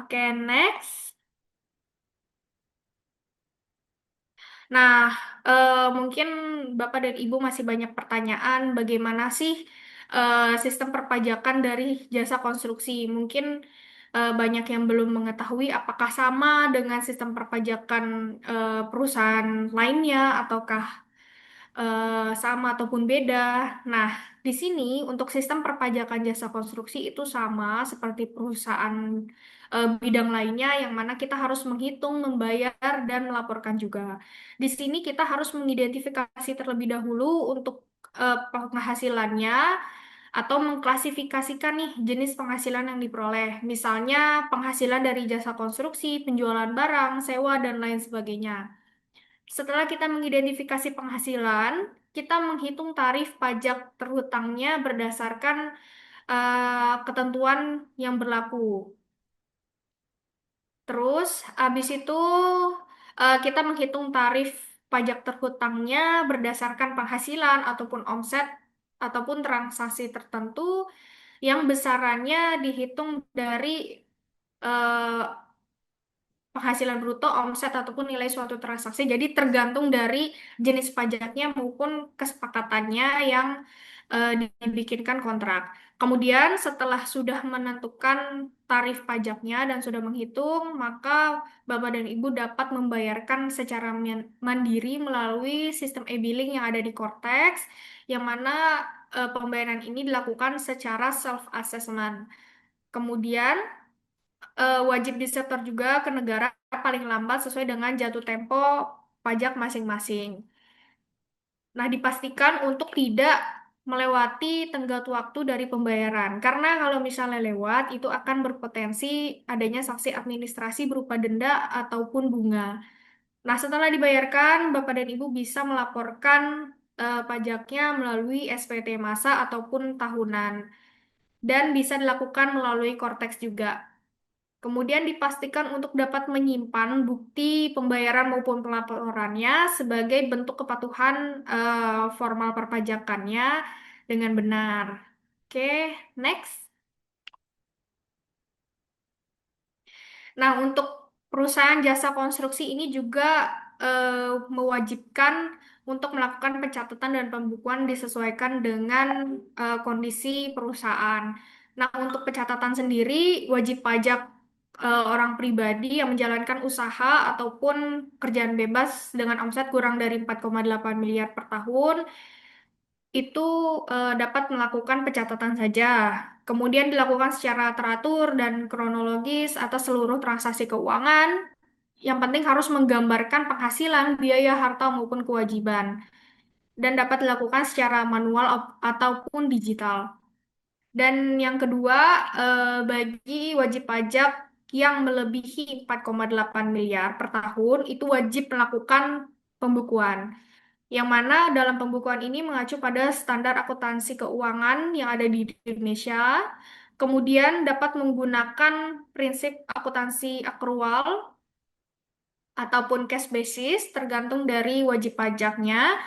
Oke, next. Nah, mungkin Bapak dan Ibu masih banyak pertanyaan bagaimana sih sistem perpajakan dari jasa konstruksi. Mungkin banyak yang belum mengetahui apakah sama dengan sistem perpajakan perusahaan lainnya ataukah sama ataupun beda. Nah, di sini untuk sistem perpajakan jasa konstruksi itu sama seperti perusahaan bidang lainnya yang mana kita harus menghitung, membayar, dan melaporkan juga. Di sini kita harus mengidentifikasi terlebih dahulu untuk penghasilannya atau mengklasifikasikan nih jenis penghasilan yang diperoleh. Misalnya penghasilan dari jasa konstruksi, penjualan barang, sewa, dan lain sebagainya. Setelah kita mengidentifikasi penghasilan, kita menghitung tarif pajak terhutangnya berdasarkan ketentuan yang berlaku. Terus, habis itu kita menghitung tarif pajak terhutangnya berdasarkan penghasilan ataupun omset ataupun transaksi tertentu yang besarannya dihitung dari eh, penghasilan bruto, omset, ataupun nilai suatu transaksi. Jadi tergantung dari jenis pajaknya maupun kesepakatannya yang dibikinkan kontrak. Kemudian setelah sudah menentukan tarif pajaknya dan sudah menghitung, maka Bapak dan Ibu dapat membayarkan secara mandiri melalui sistem e-billing yang ada di Cortex, yang mana pembayaran ini dilakukan secara self-assessment. Kemudian wajib disetor juga ke negara paling lambat sesuai dengan jatuh tempo pajak masing-masing. Nah, dipastikan untuk tidak melewati tenggat waktu dari pembayaran. Karena kalau misalnya lewat, itu akan berpotensi adanya sanksi administrasi berupa denda ataupun bunga. Nah, setelah dibayarkan, Bapak dan Ibu bisa melaporkan pajaknya melalui SPT masa ataupun tahunan. Dan bisa dilakukan melalui Cortex juga. Kemudian dipastikan untuk dapat menyimpan bukti pembayaran maupun pelaporannya sebagai bentuk kepatuhan formal perpajakannya dengan benar. Oke, next. Nah, untuk perusahaan jasa konstruksi ini juga mewajibkan untuk melakukan pencatatan dan pembukuan disesuaikan dengan kondisi perusahaan. Nah, untuk pencatatan sendiri, wajib pajak orang pribadi yang menjalankan usaha ataupun kerjaan bebas dengan omset kurang dari 4,8 miliar per tahun itu dapat melakukan pencatatan saja. Kemudian dilakukan secara teratur dan kronologis atas seluruh transaksi keuangan. Yang penting harus menggambarkan penghasilan, biaya, harta maupun kewajiban dan dapat dilakukan secara manual ataupun digital. Dan yang kedua, bagi wajib pajak yang melebihi 4,8 miliar per tahun, itu wajib melakukan pembukuan. Yang mana dalam pembukuan ini mengacu pada standar akuntansi keuangan yang ada di Indonesia, kemudian dapat menggunakan prinsip akuntansi akrual ataupun cash basis, tergantung dari wajib pajaknya.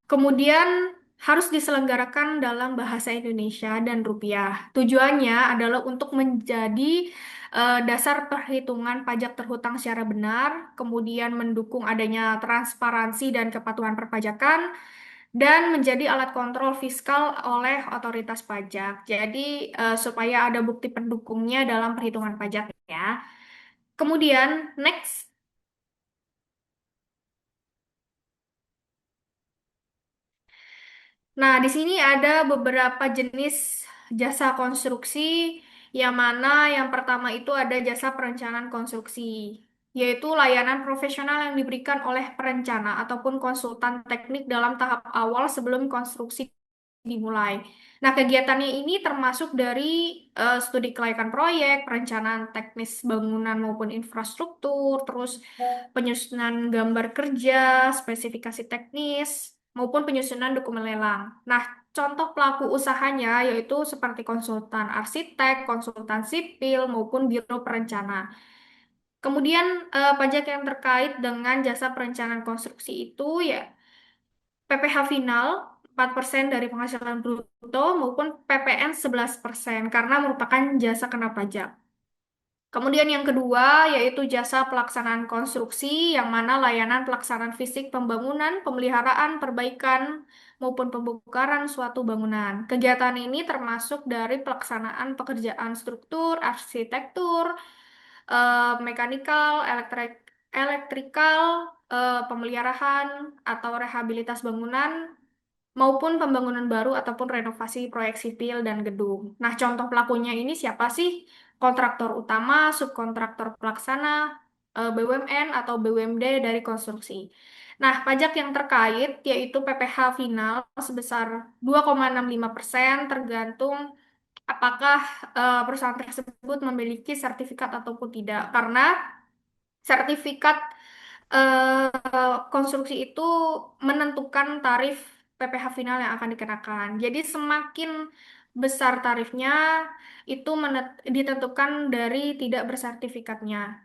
Kemudian harus diselenggarakan dalam bahasa Indonesia dan rupiah. Tujuannya adalah untuk menjadi dasar perhitungan pajak terhutang secara benar, kemudian mendukung adanya transparansi dan kepatuhan perpajakan, dan menjadi alat kontrol fiskal oleh otoritas pajak. Jadi supaya ada bukti pendukungnya dalam perhitungan pajak ya. Kemudian next. Nah, di sini ada beberapa jenis jasa konstruksi, yang mana yang pertama itu ada jasa perencanaan konstruksi, yaitu layanan profesional yang diberikan oleh perencana ataupun konsultan teknik dalam tahap awal sebelum konstruksi dimulai. Nah, kegiatannya ini termasuk dari studi kelayakan proyek, perencanaan teknis bangunan maupun infrastruktur, terus penyusunan gambar kerja, spesifikasi teknis, maupun penyusunan dokumen lelang. Nah, contoh pelaku usahanya yaitu seperti konsultan arsitek, konsultan sipil, maupun biro perencana. Kemudian pajak yang terkait dengan jasa perencanaan konstruksi itu ya PPh final 4% dari penghasilan bruto maupun PPN 11% karena merupakan jasa kena pajak. Kemudian yang kedua yaitu jasa pelaksanaan konstruksi yang mana layanan pelaksanaan fisik pembangunan, pemeliharaan, perbaikan maupun pembongkaran suatu bangunan. Kegiatan ini termasuk dari pelaksanaan pekerjaan struktur, arsitektur, mekanikal, elektrikal, pemeliharaan atau rehabilitas bangunan maupun pembangunan baru ataupun renovasi proyek sipil dan gedung. Nah, contoh pelakunya ini siapa sih? Kontraktor utama, subkontraktor pelaksana, BUMN atau BUMD dari konstruksi. Nah, pajak yang terkait yaitu PPh final sebesar 2,65% tergantung apakah perusahaan tersebut memiliki sertifikat ataupun tidak. Karena sertifikat konstruksi itu menentukan tarif PPh final yang akan dikenakan. Jadi semakin besar tarifnya itu ditentukan dari tidak bersertifikatnya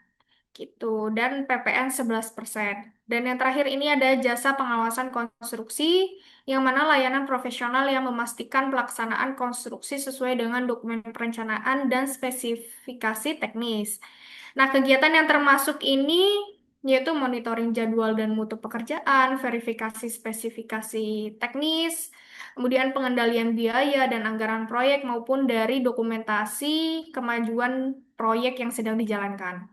gitu dan PPN 11%. Dan yang terakhir ini ada jasa pengawasan konstruksi yang mana layanan profesional yang memastikan pelaksanaan konstruksi sesuai dengan dokumen perencanaan dan spesifikasi teknis. Nah, kegiatan yang termasuk ini yaitu monitoring jadwal dan mutu pekerjaan, verifikasi spesifikasi teknis, kemudian pengendalian biaya dan anggaran proyek maupun dari dokumentasi kemajuan proyek yang sedang dijalankan.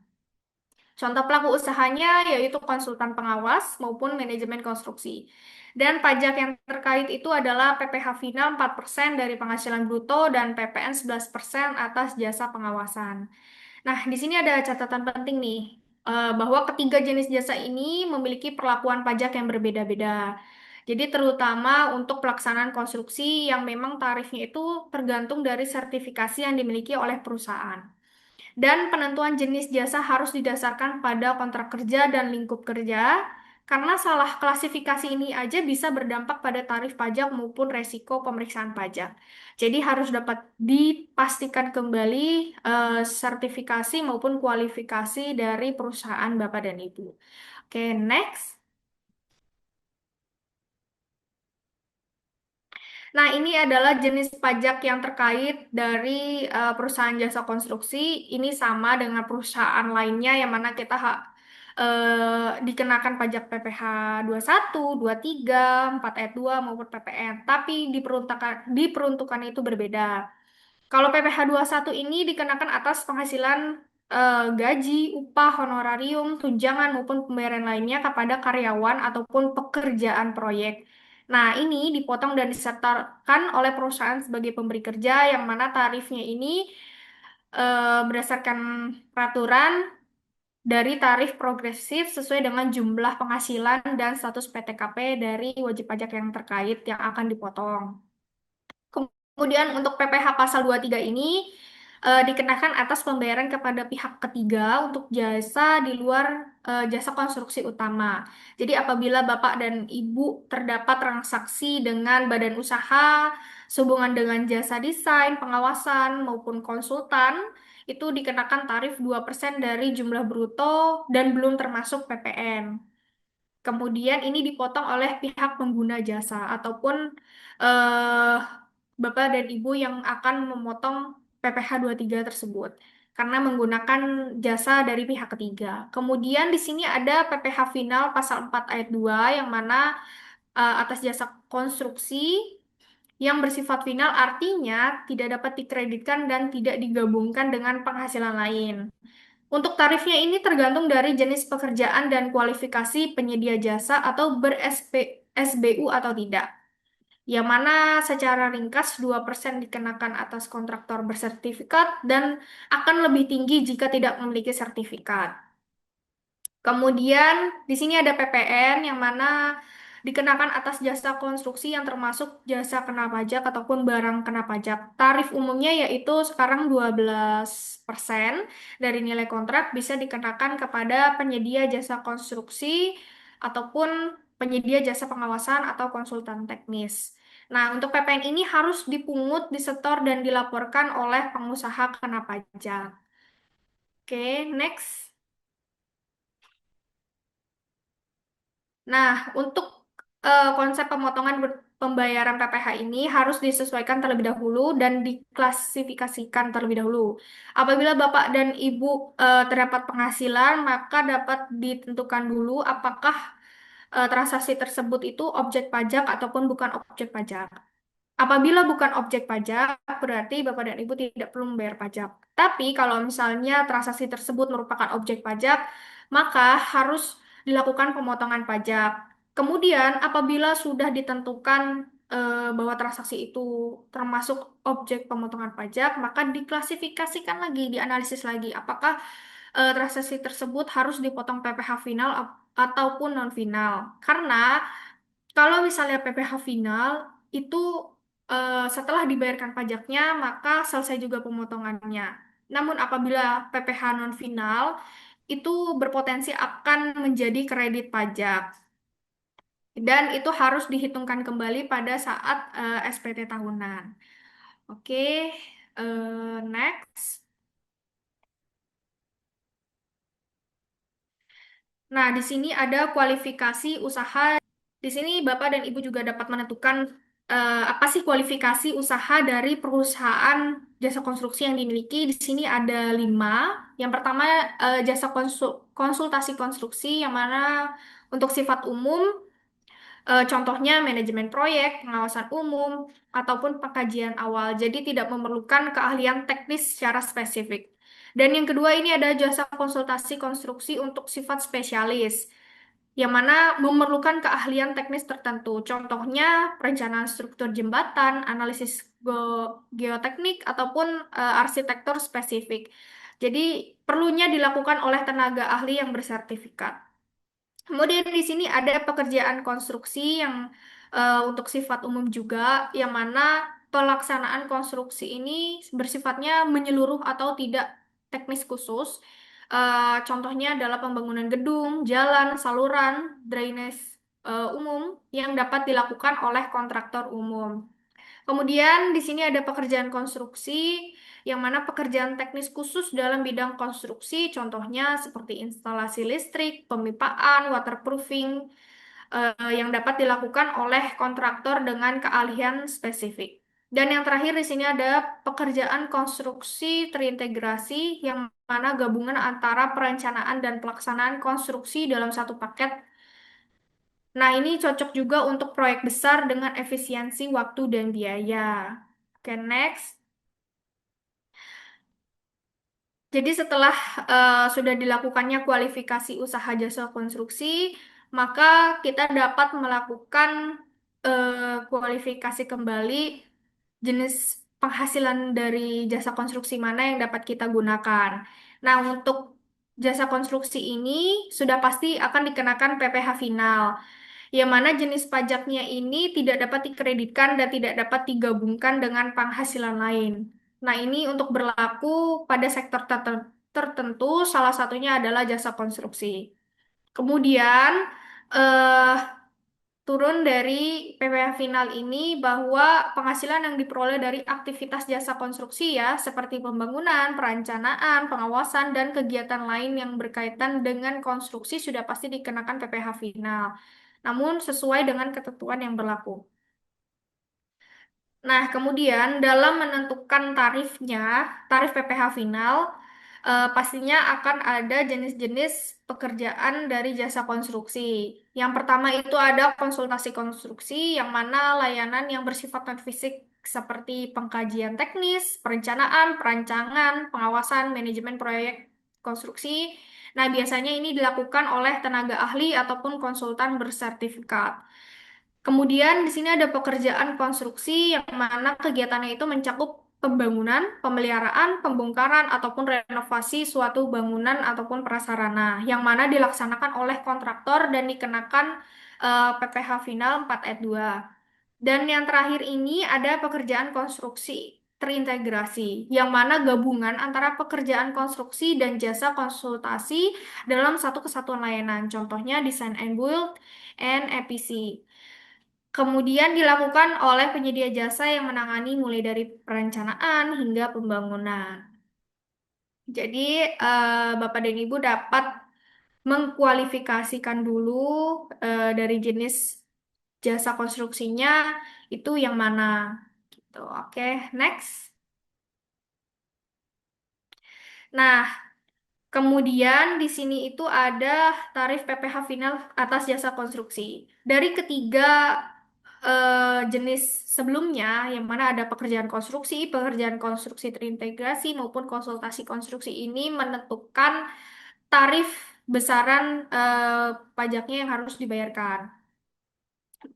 Contoh pelaku usahanya yaitu konsultan pengawas maupun manajemen konstruksi. Dan pajak yang terkait itu adalah PPh final 4% dari penghasilan bruto dan PPN 11% atas jasa pengawasan. Nah, di sini ada catatan penting nih, bahwa ketiga jenis jasa ini memiliki perlakuan pajak yang berbeda-beda. Jadi terutama untuk pelaksanaan konstruksi yang memang tarifnya itu tergantung dari sertifikasi yang dimiliki oleh perusahaan. Dan penentuan jenis jasa harus didasarkan pada kontrak kerja dan lingkup kerja, karena salah klasifikasi ini aja bisa berdampak pada tarif pajak maupun resiko pemeriksaan pajak. Jadi harus dapat dipastikan kembali sertifikasi maupun kualifikasi dari perusahaan Bapak dan Ibu. Oke, next. Nah, ini adalah jenis pajak yang terkait dari perusahaan jasa konstruksi. Ini sama dengan perusahaan lainnya yang mana kita dikenakan pajak PPh 21, 23, 4 ayat 2 maupun PPN. Tapi diperuntukan itu berbeda. Kalau PPh 21 ini dikenakan atas penghasilan gaji, upah, honorarium, tunjangan maupun pembayaran lainnya kepada karyawan ataupun pekerjaan proyek. Nah, ini dipotong dan disetorkan oleh perusahaan sebagai pemberi kerja yang mana tarifnya ini berdasarkan peraturan dari tarif progresif sesuai dengan jumlah penghasilan dan status PTKP dari wajib pajak yang terkait yang akan dipotong. Kemudian untuk PPh pasal 23 ini dikenakan atas pembayaran kepada pihak ketiga untuk jasa di luar jasa konstruksi utama. Jadi apabila Bapak dan Ibu terdapat transaksi dengan badan usaha sehubungan dengan jasa desain, pengawasan maupun konsultan, itu dikenakan tarif 2% dari jumlah bruto dan belum termasuk PPN. Kemudian ini dipotong oleh pihak pengguna jasa ataupun eh, Bapak dan Ibu yang akan memotong PPh tiga tersebut karena menggunakan jasa dari pihak ketiga. Kemudian di sini ada PPh final pasal 4 ayat 2 yang mana atas jasa konstruksi yang bersifat final artinya tidak dapat dikreditkan dan tidak digabungkan dengan penghasilan lain. Untuk tarifnya ini tergantung dari jenis pekerjaan dan kualifikasi penyedia jasa atau ber-SBU atau tidak. Yang mana secara ringkas 2% dikenakan atas kontraktor bersertifikat dan akan lebih tinggi jika tidak memiliki sertifikat. Kemudian di sini ada PPN yang mana dikenakan atas jasa konstruksi yang termasuk jasa kena pajak ataupun barang kena pajak. Tarif umumnya yaitu sekarang 12% dari nilai kontrak bisa dikenakan kepada penyedia jasa konstruksi ataupun penyedia jasa pengawasan atau konsultan teknis. Nah, untuk PPN ini harus dipungut, disetor, dan dilaporkan oleh pengusaha kena pajak. Oke, next. Nah, untuk konsep pemotongan pembayaran PPh ini harus disesuaikan terlebih dahulu dan diklasifikasikan terlebih dahulu. Apabila Bapak dan Ibu terdapat penghasilan, maka dapat ditentukan dulu apakah transaksi tersebut itu objek pajak ataupun bukan objek pajak. Apabila bukan objek pajak, berarti Bapak dan Ibu tidak perlu membayar pajak. Tapi kalau misalnya transaksi tersebut merupakan objek pajak, maka harus dilakukan pemotongan pajak. Kemudian, apabila sudah ditentukan bahwa transaksi itu termasuk objek pemotongan pajak, maka diklasifikasikan lagi, dianalisis lagi, apakah transaksi tersebut harus dipotong PPh final ataupun non final. Karena kalau misalnya PPh final itu setelah dibayarkan pajaknya, maka selesai juga pemotongannya. Namun apabila PPh non final itu berpotensi akan menjadi kredit pajak dan itu harus dihitungkan kembali pada saat SPT tahunan. Oke, next. Nah, di sini ada kualifikasi usaha. Di sini Bapak dan Ibu juga dapat menentukan apa sih kualifikasi usaha dari perusahaan jasa konstruksi yang dimiliki. Di sini ada 5. Yang pertama jasa konsultasi konstruksi yang mana untuk sifat umum, contohnya manajemen proyek, pengawasan umum, ataupun pengkajian awal. Jadi tidak memerlukan keahlian teknis secara spesifik. Dan yang kedua ini ada jasa konsultasi konstruksi untuk sifat spesialis yang mana memerlukan keahlian teknis tertentu. Contohnya perencanaan struktur jembatan, analisis geoteknik, ataupun arsitektur spesifik. Jadi perlunya dilakukan oleh tenaga ahli yang bersertifikat. Kemudian di sini ada pekerjaan konstruksi yang untuk sifat umum juga, yang mana pelaksanaan konstruksi ini bersifatnya menyeluruh atau tidak teknis khusus. Contohnya adalah pembangunan gedung, jalan, saluran, drainase umum yang dapat dilakukan oleh kontraktor umum. Kemudian di sini ada pekerjaan konstruksi, yang mana pekerjaan teknis khusus dalam bidang konstruksi, contohnya seperti instalasi listrik, pemipaan, waterproofing, yang dapat dilakukan oleh kontraktor dengan keahlian spesifik. Dan yang terakhir di sini ada pekerjaan konstruksi terintegrasi, yang mana gabungan antara perencanaan dan pelaksanaan konstruksi dalam satu paket. Nah, ini cocok juga untuk proyek besar dengan efisiensi waktu dan biaya. Oke, next. Jadi setelah sudah dilakukannya kualifikasi usaha jasa konstruksi, maka kita dapat melakukan kualifikasi kembali jenis penghasilan dari jasa konstruksi mana yang dapat kita gunakan. Nah, untuk jasa konstruksi ini sudah pasti akan dikenakan PPh final, yang mana jenis pajaknya ini tidak dapat dikreditkan dan tidak dapat digabungkan dengan penghasilan lain. Nah, ini untuk berlaku pada sektor tertentu, salah satunya adalah jasa konstruksi. Kemudian, eh, turun dari PPh final ini bahwa penghasilan yang diperoleh dari aktivitas jasa konstruksi ya, seperti pembangunan, perencanaan, pengawasan, dan kegiatan lain yang berkaitan dengan konstruksi sudah pasti dikenakan PPh final. Namun sesuai dengan ketentuan yang berlaku. Nah, kemudian dalam menentukan tarifnya, tarif PPh final, pastinya akan ada jenis-jenis pekerjaan dari jasa konstruksi. Yang pertama itu ada konsultasi konstruksi, yang mana layanan yang bersifat non-fisik seperti pengkajian teknis, perencanaan, perancangan, pengawasan, manajemen proyek konstruksi. Nah, biasanya ini dilakukan oleh tenaga ahli ataupun konsultan bersertifikat. Kemudian di sini ada pekerjaan konstruksi yang mana kegiatannya itu mencakup pembangunan, pemeliharaan, pembongkaran, ataupun renovasi suatu bangunan ataupun prasarana, yang mana dilaksanakan oleh kontraktor dan dikenakan PPh final 4 ayat 2. Dan yang terakhir ini ada pekerjaan konstruksi terintegrasi, yang mana gabungan antara pekerjaan konstruksi dan jasa konsultasi dalam satu kesatuan layanan. Contohnya design and build and EPC. Kemudian dilakukan oleh penyedia jasa yang menangani mulai dari perencanaan hingga pembangunan. Jadi, Bapak dan Ibu dapat mengkualifikasikan dulu dari jenis jasa konstruksinya itu yang mana. Gitu. Oke, next. Nah, kemudian di sini itu ada tarif PPh final atas jasa konstruksi. Dari ketiga jenis sebelumnya, yang mana ada pekerjaan konstruksi terintegrasi maupun konsultasi konstruksi ini menentukan tarif besaran pajaknya yang harus dibayarkan.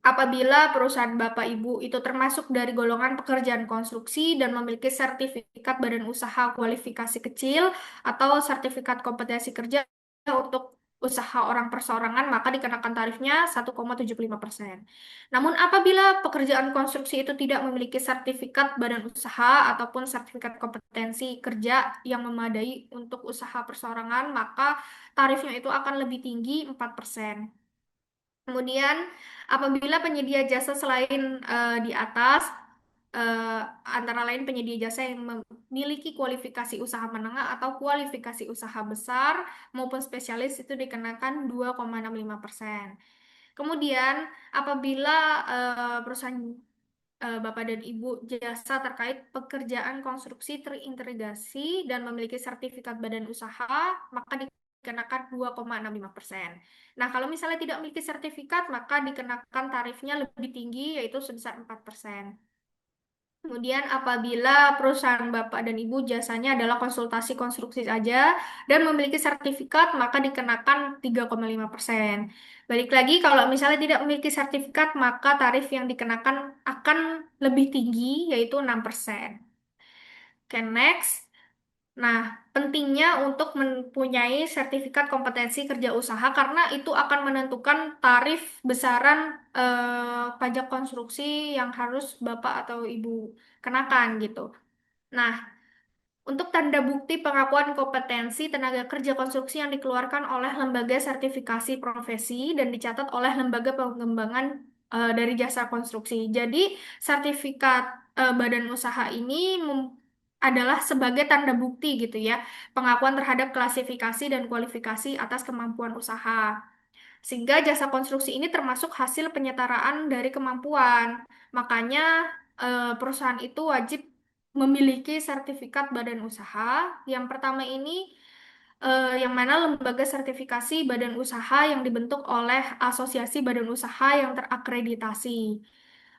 Apabila perusahaan Bapak Ibu itu termasuk dari golongan pekerjaan konstruksi dan memiliki sertifikat badan usaha kualifikasi kecil atau sertifikat kompetensi kerja untuk usaha orang perseorangan, maka dikenakan tarifnya 1,75%. Namun apabila pekerjaan konstruksi itu tidak memiliki sertifikat badan usaha ataupun sertifikat kompetensi kerja yang memadai untuk usaha perseorangan, maka tarifnya itu akan lebih tinggi 4%. Kemudian, apabila penyedia jasa selain di atas, eh, antara lain penyedia jasa yang memiliki kualifikasi usaha menengah atau kualifikasi usaha besar maupun spesialis itu dikenakan 2,65%. Kemudian, apabila perusahaan Bapak dan Ibu jasa terkait pekerjaan konstruksi terintegrasi dan memiliki sertifikat badan usaha, maka dikenakan 2,65%. Nah, kalau misalnya tidak memiliki sertifikat, maka dikenakan tarifnya lebih tinggi, yaitu sebesar 4%. Kemudian apabila perusahaan Bapak dan Ibu jasanya adalah konsultasi konstruksi saja dan memiliki sertifikat, maka dikenakan 3,5%. Balik lagi, kalau misalnya tidak memiliki sertifikat, maka tarif yang dikenakan akan lebih tinggi, yaitu 6%. Oke, next. Nah, pentingnya untuk mempunyai sertifikat kompetensi kerja usaha karena itu akan menentukan tarif besaran pajak konstruksi yang harus Bapak atau Ibu kenakan gitu. Nah, untuk tanda bukti pengakuan kompetensi tenaga kerja konstruksi yang dikeluarkan oleh lembaga sertifikasi profesi dan dicatat oleh lembaga pengembangan dari jasa konstruksi. Jadi, sertifikat badan usaha ini adalah sebagai tanda bukti gitu ya, pengakuan terhadap klasifikasi dan kualifikasi atas kemampuan usaha. Sehingga jasa konstruksi ini termasuk hasil penyetaraan dari kemampuan. Makanya perusahaan itu wajib memiliki sertifikat badan usaha. Yang pertama ini yang mana lembaga sertifikasi badan usaha yang dibentuk oleh Asosiasi Badan Usaha yang terakreditasi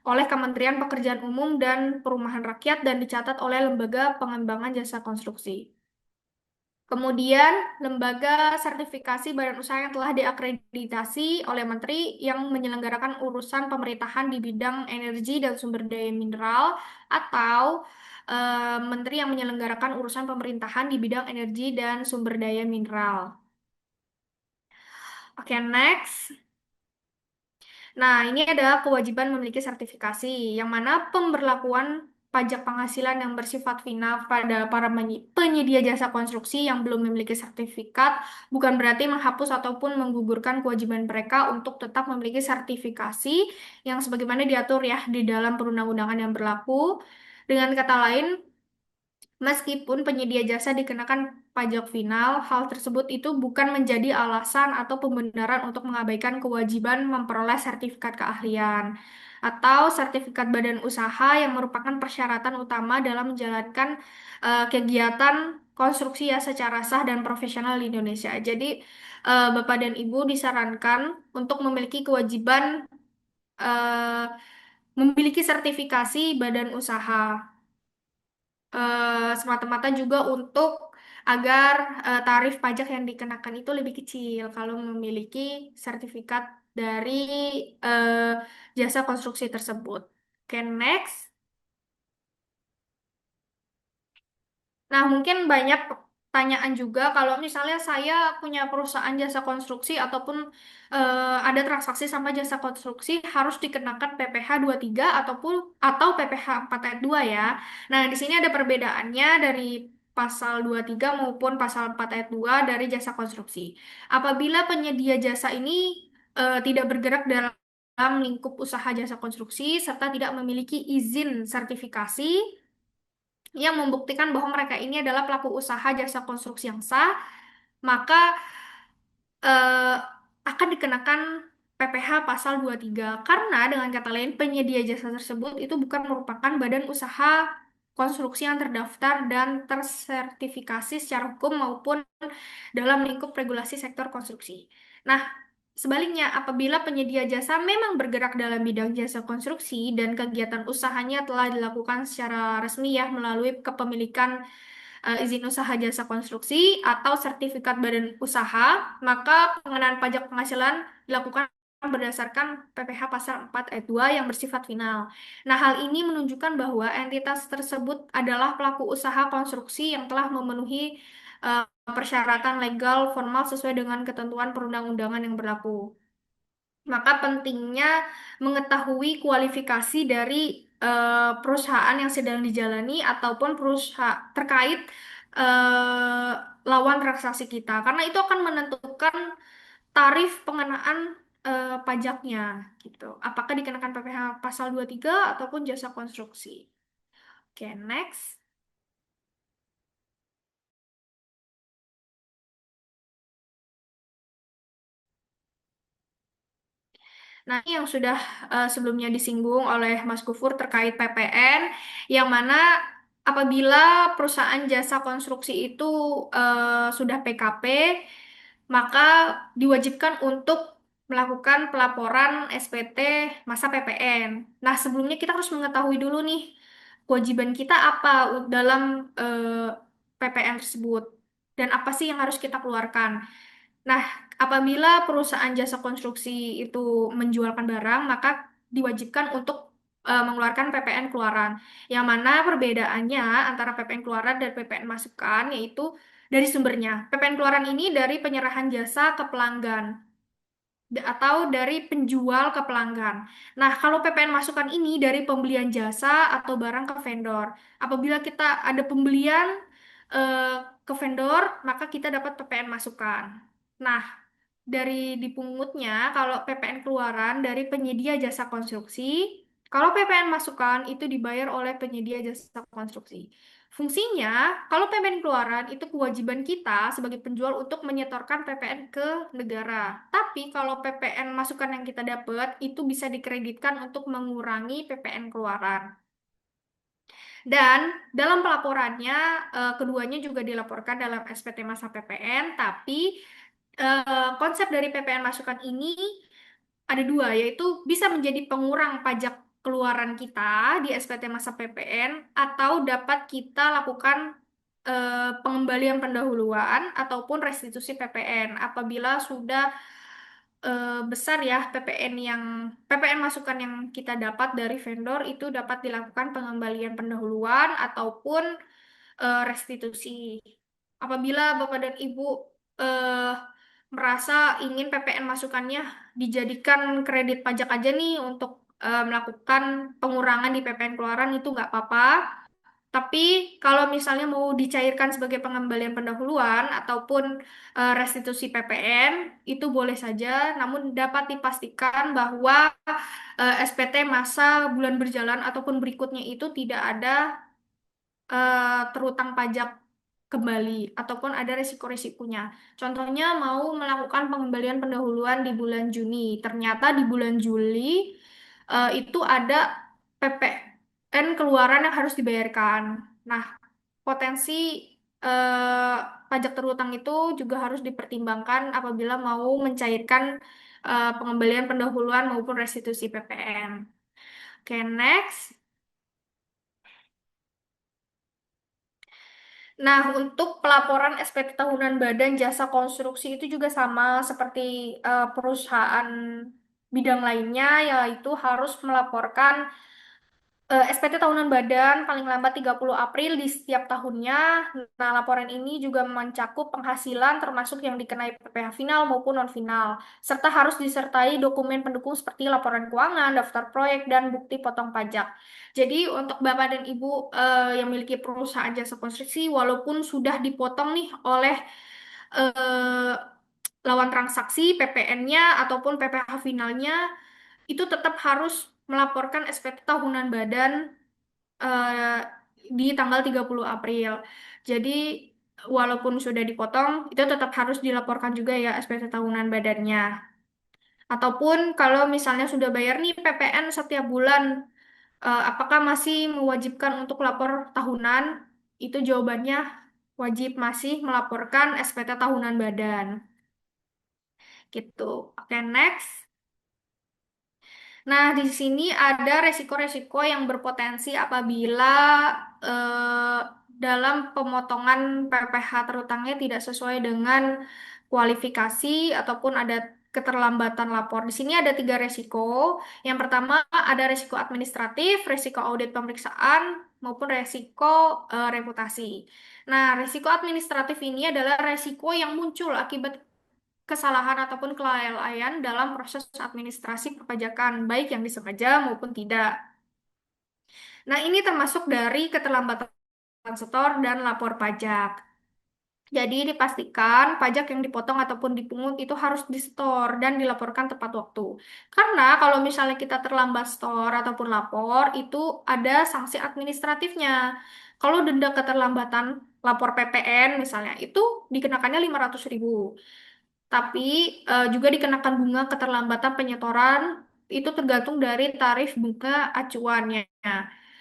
oleh Kementerian Pekerjaan Umum dan Perumahan Rakyat dan dicatat oleh Lembaga Pengembangan Jasa Konstruksi. Kemudian, lembaga sertifikasi badan usaha yang telah diakreditasi oleh Menteri yang menyelenggarakan urusan pemerintahan di bidang energi dan sumber daya mineral atau menteri yang menyelenggarakan urusan pemerintahan di bidang energi dan sumber daya mineral. Oke, next. Nah, ini adalah kewajiban memiliki sertifikasi, yang mana pemberlakuan pajak penghasilan yang bersifat final pada para penyedia jasa konstruksi yang belum memiliki sertifikat bukan berarti menghapus ataupun menggugurkan kewajiban mereka untuk tetap memiliki sertifikasi yang sebagaimana diatur ya di dalam perundang-undangan yang berlaku. Dengan kata lain, meskipun penyedia jasa dikenakan pajak final, hal tersebut itu bukan menjadi alasan atau pembenaran untuk mengabaikan kewajiban memperoleh sertifikat keahlian atau sertifikat badan usaha yang merupakan persyaratan utama dalam menjalankan kegiatan konstruksi ya secara sah dan profesional di Indonesia. Jadi, Bapak dan Ibu disarankan untuk memiliki kewajiban eh, memiliki sertifikasi badan usaha semata-mata juga untuk agar tarif pajak yang dikenakan itu lebih kecil kalau memiliki sertifikat dari eh, jasa konstruksi tersebut. Oke, next. Nah, mungkin banyak pertanyaan juga kalau misalnya saya punya perusahaan jasa konstruksi ataupun ada transaksi sama jasa konstruksi harus dikenakan PPh tiga ataupun atau PPh 4 ayat 2 ya. Nah, di sini ada perbedaannya dari pasal 23 maupun pasal 4 ayat 2 dari jasa konstruksi. Apabila penyedia jasa ini tidak bergerak dalam lingkup usaha jasa konstruksi serta tidak memiliki izin sertifikasi yang membuktikan bahwa mereka ini adalah pelaku usaha jasa konstruksi yang sah, maka eh, akan dikenakan PPh pasal 23. Karena dengan kata lain penyedia jasa tersebut itu bukan merupakan badan usaha konstruksi yang terdaftar dan tersertifikasi secara hukum maupun dalam lingkup regulasi sektor konstruksi. Nah, sebaliknya, apabila penyedia jasa memang bergerak dalam bidang jasa konstruksi dan kegiatan usahanya telah dilakukan secara resmi ya melalui kepemilikan izin usaha jasa konstruksi atau sertifikat badan usaha, maka pengenaan pajak penghasilan dilakukan berdasarkan PPh pasal 4 ayat 2 yang bersifat final. Nah, hal ini menunjukkan bahwa entitas tersebut adalah pelaku usaha konstruksi yang telah memenuhi persyaratan legal formal sesuai dengan ketentuan perundang-undangan yang berlaku. Maka pentingnya mengetahui kualifikasi dari perusahaan yang sedang dijalani ataupun perusahaan terkait eh, lawan transaksi kita, karena itu akan menentukan tarif pengenaan pajaknya gitu. Apakah dikenakan PPh pasal 23 ataupun jasa konstruksi. Oke, next. Nah, ini yang sudah sebelumnya disinggung oleh Mas Gufur terkait PPN, yang mana apabila perusahaan jasa konstruksi itu sudah PKP, maka diwajibkan untuk melakukan pelaporan SPT masa PPN. Nah, sebelumnya kita harus mengetahui dulu nih, kewajiban kita apa dalam PPN tersebut, dan apa sih yang harus kita keluarkan. Nah, apabila perusahaan jasa konstruksi itu menjualkan barang, maka diwajibkan untuk mengeluarkan PPN keluaran. Yang mana perbedaannya antara PPN keluaran dan PPN masukan yaitu dari sumbernya. PPN keluaran ini dari penyerahan jasa ke pelanggan atau dari penjual ke pelanggan. Nah, kalau PPN masukan ini dari pembelian jasa atau barang ke vendor. Apabila kita ada pembelian eh, ke vendor, maka kita dapat PPN masukan. Nah, dari dipungutnya, kalau PPN keluaran dari penyedia jasa konstruksi, kalau PPN masukan itu dibayar oleh penyedia jasa konstruksi. Fungsinya, kalau PPN keluaran itu kewajiban kita sebagai penjual untuk menyetorkan PPN ke negara. Tapi kalau PPN masukan yang kita dapat itu bisa dikreditkan untuk mengurangi PPN keluaran. Dan dalam pelaporannya, keduanya juga dilaporkan dalam SPT masa PPN, tapi konsep dari PPN masukan ini ada dua, yaitu bisa menjadi pengurang pajak keluaran kita di SPT masa PPN atau dapat kita lakukan pengembalian pendahuluan ataupun restitusi PPN apabila sudah besar ya PPN masukan yang kita dapat dari vendor itu dapat dilakukan pengembalian pendahuluan ataupun restitusi. Apabila Bapak dan Ibu eh, merasa ingin PPN masukannya dijadikan kredit pajak aja nih untuk melakukan pengurangan di PPN keluaran itu nggak apa-apa. Tapi kalau misalnya mau dicairkan sebagai pengembalian pendahuluan ataupun restitusi PPN, itu boleh saja, namun dapat dipastikan bahwa SPT masa bulan berjalan ataupun berikutnya itu tidak ada terutang pajak kembali ataupun ada resiko-resikonya. Contohnya mau melakukan pengembalian pendahuluan di bulan Juni, ternyata di bulan Juli itu ada PPN keluaran yang harus dibayarkan. Nah, potensi eh, pajak terutang itu juga harus dipertimbangkan apabila mau mencairkan pengembalian pendahuluan maupun restitusi PPN. Oke, next. Nah, untuk pelaporan SPT tahunan badan jasa konstruksi itu juga sama seperti perusahaan bidang lainnya, yaitu harus melaporkan SPT tahunan badan paling lambat 30 April di setiap tahunnya. Nah, laporan ini juga mencakup penghasilan termasuk yang dikenai PPh final maupun non-final, serta harus disertai dokumen pendukung seperti laporan keuangan, daftar proyek, dan bukti potong pajak. Jadi, untuk Bapak dan Ibu yang memiliki perusahaan jasa konstruksi, walaupun sudah dipotong nih oleh eh, lawan transaksi PPN-nya ataupun PPh finalnya, itu tetap harus melaporkan SPT tahunan badan eh, di tanggal 30 April. Jadi walaupun sudah dipotong, itu tetap harus dilaporkan juga ya SPT tahunan badannya. Ataupun kalau misalnya sudah bayar nih PPN setiap bulan, apakah masih mewajibkan untuk lapor tahunan? Itu jawabannya wajib masih melaporkan SPT tahunan badan. Gitu. Oke, next. Nah, di sini ada resiko-resiko yang berpotensi apabila eh, dalam pemotongan PPh terutangnya tidak sesuai dengan kualifikasi ataupun ada keterlambatan lapor. Di sini ada tiga resiko. Yang pertama ada resiko administratif, resiko audit pemeriksaan, maupun resiko reputasi. Nah, resiko administratif ini adalah resiko yang muncul akibat kesalahan ataupun kelalaian dalam proses administrasi perpajakan, baik yang disengaja maupun tidak. Nah, ini termasuk dari keterlambatan setor dan lapor pajak. Jadi dipastikan pajak yang dipotong ataupun dipungut itu harus disetor dan dilaporkan tepat waktu. Karena kalau misalnya kita terlambat setor ataupun lapor, itu ada sanksi administratifnya. Kalau denda keterlambatan lapor PPN misalnya, itu dikenakannya 500.000. Tapi juga dikenakan bunga keterlambatan penyetoran itu tergantung dari tarif bunga acuannya.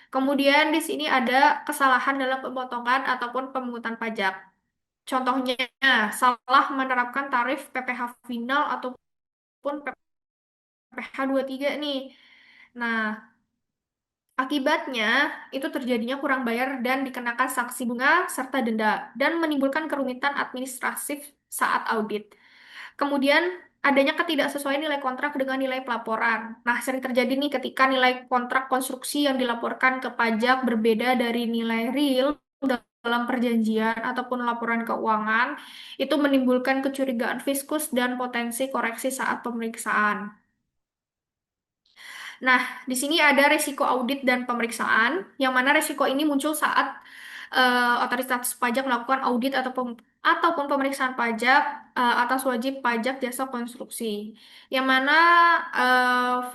Kemudian di sini ada kesalahan dalam pemotongan ataupun pemungutan pajak. Contohnya, salah menerapkan tarif PPh final ataupun PPh tiga nih. Nah, akibatnya itu terjadinya kurang bayar dan dikenakan sanksi bunga serta denda dan menimbulkan kerumitan administratif saat audit. Kemudian adanya ketidaksesuaian nilai kontrak dengan nilai pelaporan. Nah, sering terjadi nih ketika nilai kontrak konstruksi yang dilaporkan ke pajak berbeda dari nilai real dalam perjanjian ataupun laporan keuangan, itu menimbulkan kecurigaan fiskus dan potensi koreksi saat pemeriksaan. Nah, di sini ada risiko audit dan pemeriksaan, yang mana risiko ini muncul saat otoritas pajak melakukan audit ataupun pemeriksaan pajak atas wajib pajak jasa konstruksi, yang mana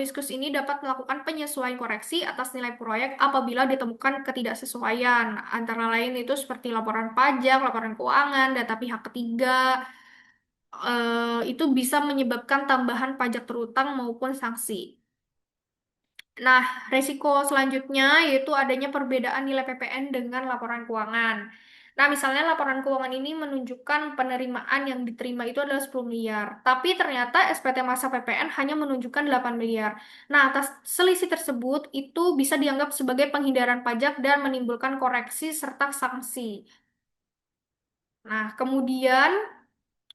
Fiskus ini dapat melakukan penyesuaian koreksi atas nilai proyek apabila ditemukan ketidaksesuaian, antara lain itu seperti laporan pajak, laporan keuangan, data pihak ketiga, itu bisa menyebabkan tambahan pajak terutang maupun sanksi. Nah, resiko selanjutnya yaitu adanya perbedaan nilai PPN dengan laporan keuangan. Nah, misalnya laporan keuangan ini menunjukkan penerimaan yang diterima itu adalah 10 miliar, tapi ternyata SPT masa PPN hanya menunjukkan 8 miliar. Nah, atas selisih tersebut itu bisa dianggap sebagai penghindaran pajak dan menimbulkan koreksi serta sanksi. Nah, kemudian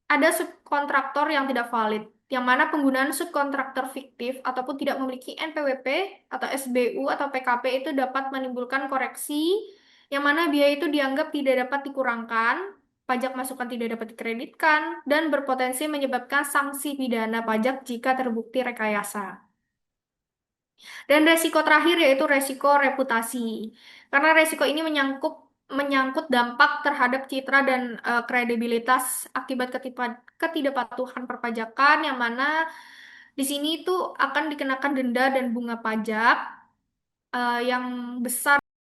ada subkontraktor yang tidak valid. yang mana penggunaan subkontraktor fiktif ataupun tidak memiliki NPWP atau SBU atau PKP itu dapat menimbulkan koreksi, yang mana biaya itu dianggap tidak dapat dikurangkan, pajak masukan tidak dapat dikreditkan, dan berpotensi menyebabkan sanksi pidana pajak jika terbukti rekayasa. Dan resiko terakhir yaitu resiko reputasi. Karena resiko ini menyangkut dampak terhadap citra dan kredibilitas akibat ketidakpatuhan perpajakan, yang mana di sini itu akan dikenakan denda dan bunga pajak yang besar